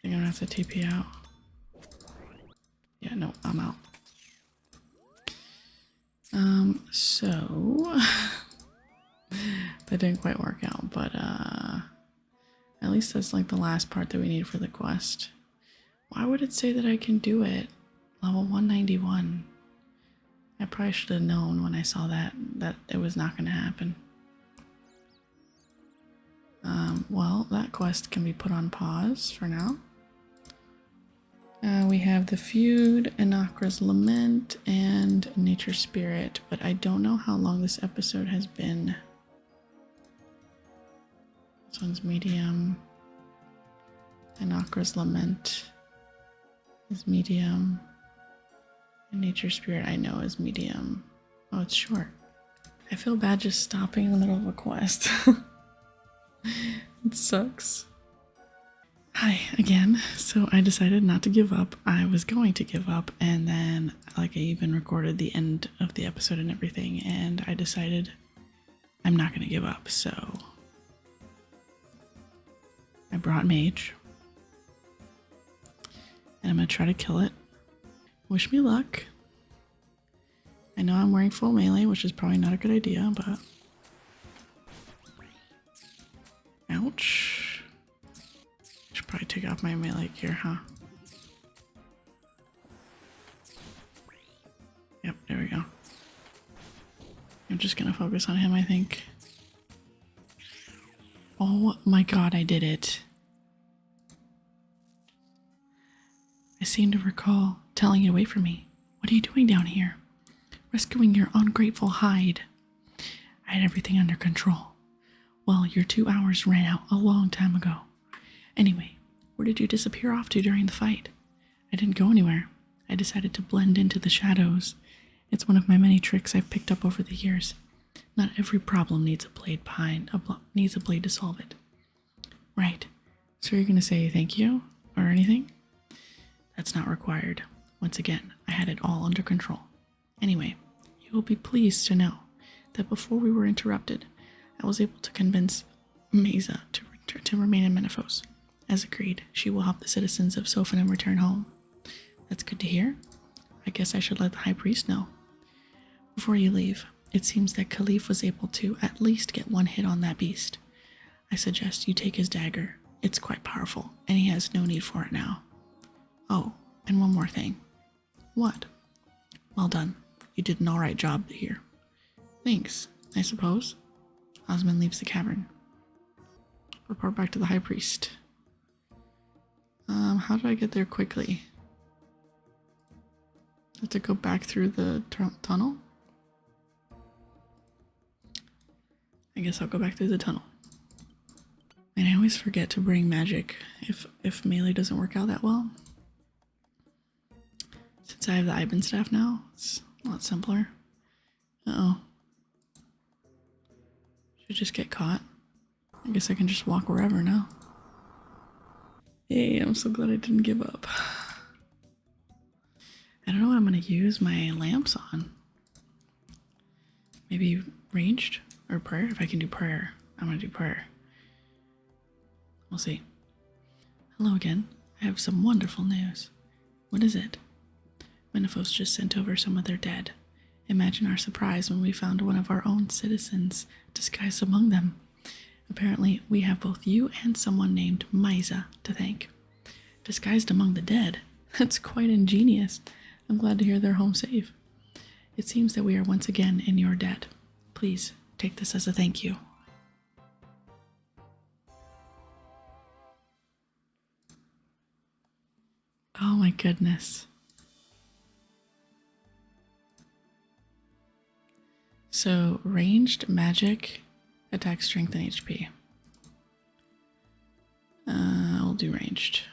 S1: I'm gonna have to TP out. Yeah, no, I'm out. So that didn't quite work out, but at least that's like the last part that we need for the quest. Why would it say that I can do it? Level 191. I probably should have known when I saw that it was not going to happen. Well, that quest can be put on pause for now. We have the Feud, Anakra's Lament, and Nature Spirit, but I don't know how long this episode has been. This one's medium. Anakra's Lament is medium. And Nature Spirit I know is medium. Oh, it's short. I feel bad just stopping in the middle of a quest. It sucks. Hi again. So I decided not to give up. I was going to give up, and then like I even recorded the end of the episode and everything, and I decided I'm not going to give up. So I brought Mage, and I'm going to try to kill it. Wish me luck. I know I'm wearing full melee, which is probably not a good idea, but ouch. Should probably take off my melee gear, huh? Yep, there we go. I'm just gonna focus on him, I think. Oh Oh my god, I did it. I seem to recall telling you away from me. What are you doing down here? Rescuing your ungrateful hide. I had everything under control. Well, your 2 hours ran out a long time ago. Anyway, where did you disappear off to during the fight? I didn't go anywhere. I decided to blend into the shadows. It's one of my many tricks I've picked up over the years. Not every problem needs a blade to solve it. Right. So you're gonna say thank you or anything? That's not required. Once again, I had it all under control. Anyway, you will be pleased to know that before we were interrupted, I was able to convince Mesa to remain in Menefos. As agreed, she will help the citizens of Sophanim return home. That's good to hear. I guess I should let the High Priest know. Before you leave, it seems that Khalif was able to at least get one hit on that beast. I suggest you take his dagger. It's quite powerful, and he has no need for it now. Oh, and one more thing. What? Well done. You did an alright job here. Thanks, I suppose. Osmond leaves the cavern. Report back to the High Priest. How do I get there quickly? I have to go back through the tunnel? I guess I'll go back through the tunnel. And I always forget to bring magic if melee doesn't work out that well. Since I have the Iban staff now, it's a lot simpler. Uh-oh. Should I just get caught? I guess I can just walk wherever now. Yay, I'm so glad I didn't give up. I don't know what I'm going to use my lamps on. Maybe ranged or prayer? If I can do prayer, I'm going to do prayer. We'll see. Hello again. I have some wonderful news. What is it? Menefos just sent over some of their dead. Imagine our surprise when we found one of our own citizens disguised among them. Apparently, we have both you and someone named Misa to thank. Disguised among the dead? That's quite ingenious. I'm glad to hear they're home safe. It seems that we are once again in your debt. Please, take this as a thank you. Oh my goodness. So, ranged, magic, attack, strength, and HP. I'll do ranged.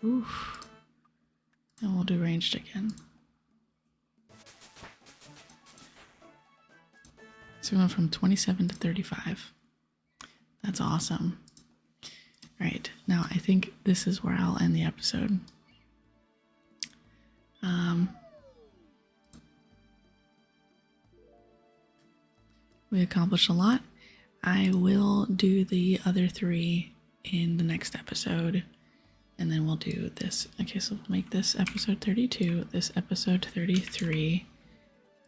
S1: Oof. And we'll do ranged again. So we went from 27 to 35. That's awesome. Right, now I think this is where I'll end the episode. We accomplished a lot. I will do the other 3 in the next episode, and then we'll do this. Okay, so we'll make this episode 32, this episode 33,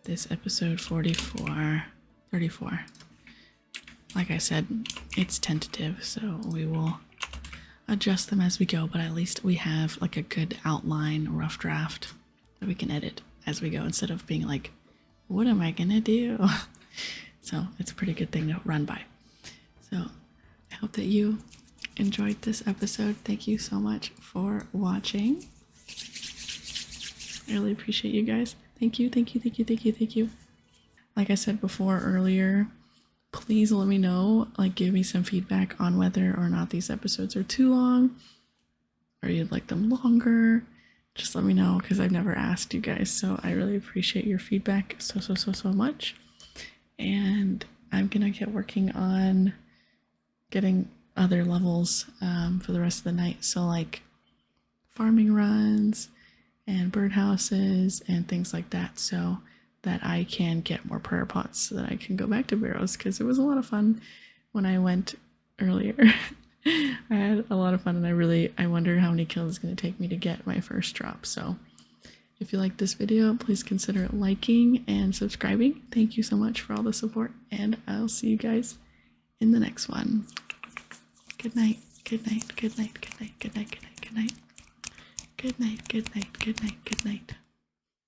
S1: this episode 44, 34. Like I said, it's tentative, so we will adjust them as we go, but at least we have like a good outline, rough draft that we can edit as we go instead of being like, what am I gonna do? So it's a pretty good thing to run by. So I hope that you enjoyed this episode. Thank you so much for watching. I really appreciate you guys. Thank you, thank you, thank you, thank you, thank you. Like I said before earlier, please let me know, like give me some feedback on whether or not these episodes are too long or you'd like them longer. Just let me know because I've never asked you guys. So I really appreciate your feedback so much. And I'm gonna get working on getting other levels for the rest of the night. So like farming runs and birdhouses and things like that, so that I can get more prayer pots so that I can go back to Barrows, because it was a lot of fun when I went earlier. I had a lot of fun, and I wonder how many kills it's going to take me to get my first drop. So if you like this video, please consider liking and subscribing. Thank you so much for all the support, and I'll see you guys in the next one. Good night, good night, good night, good night, good night, good night, good night, good night, good night, good night, good night.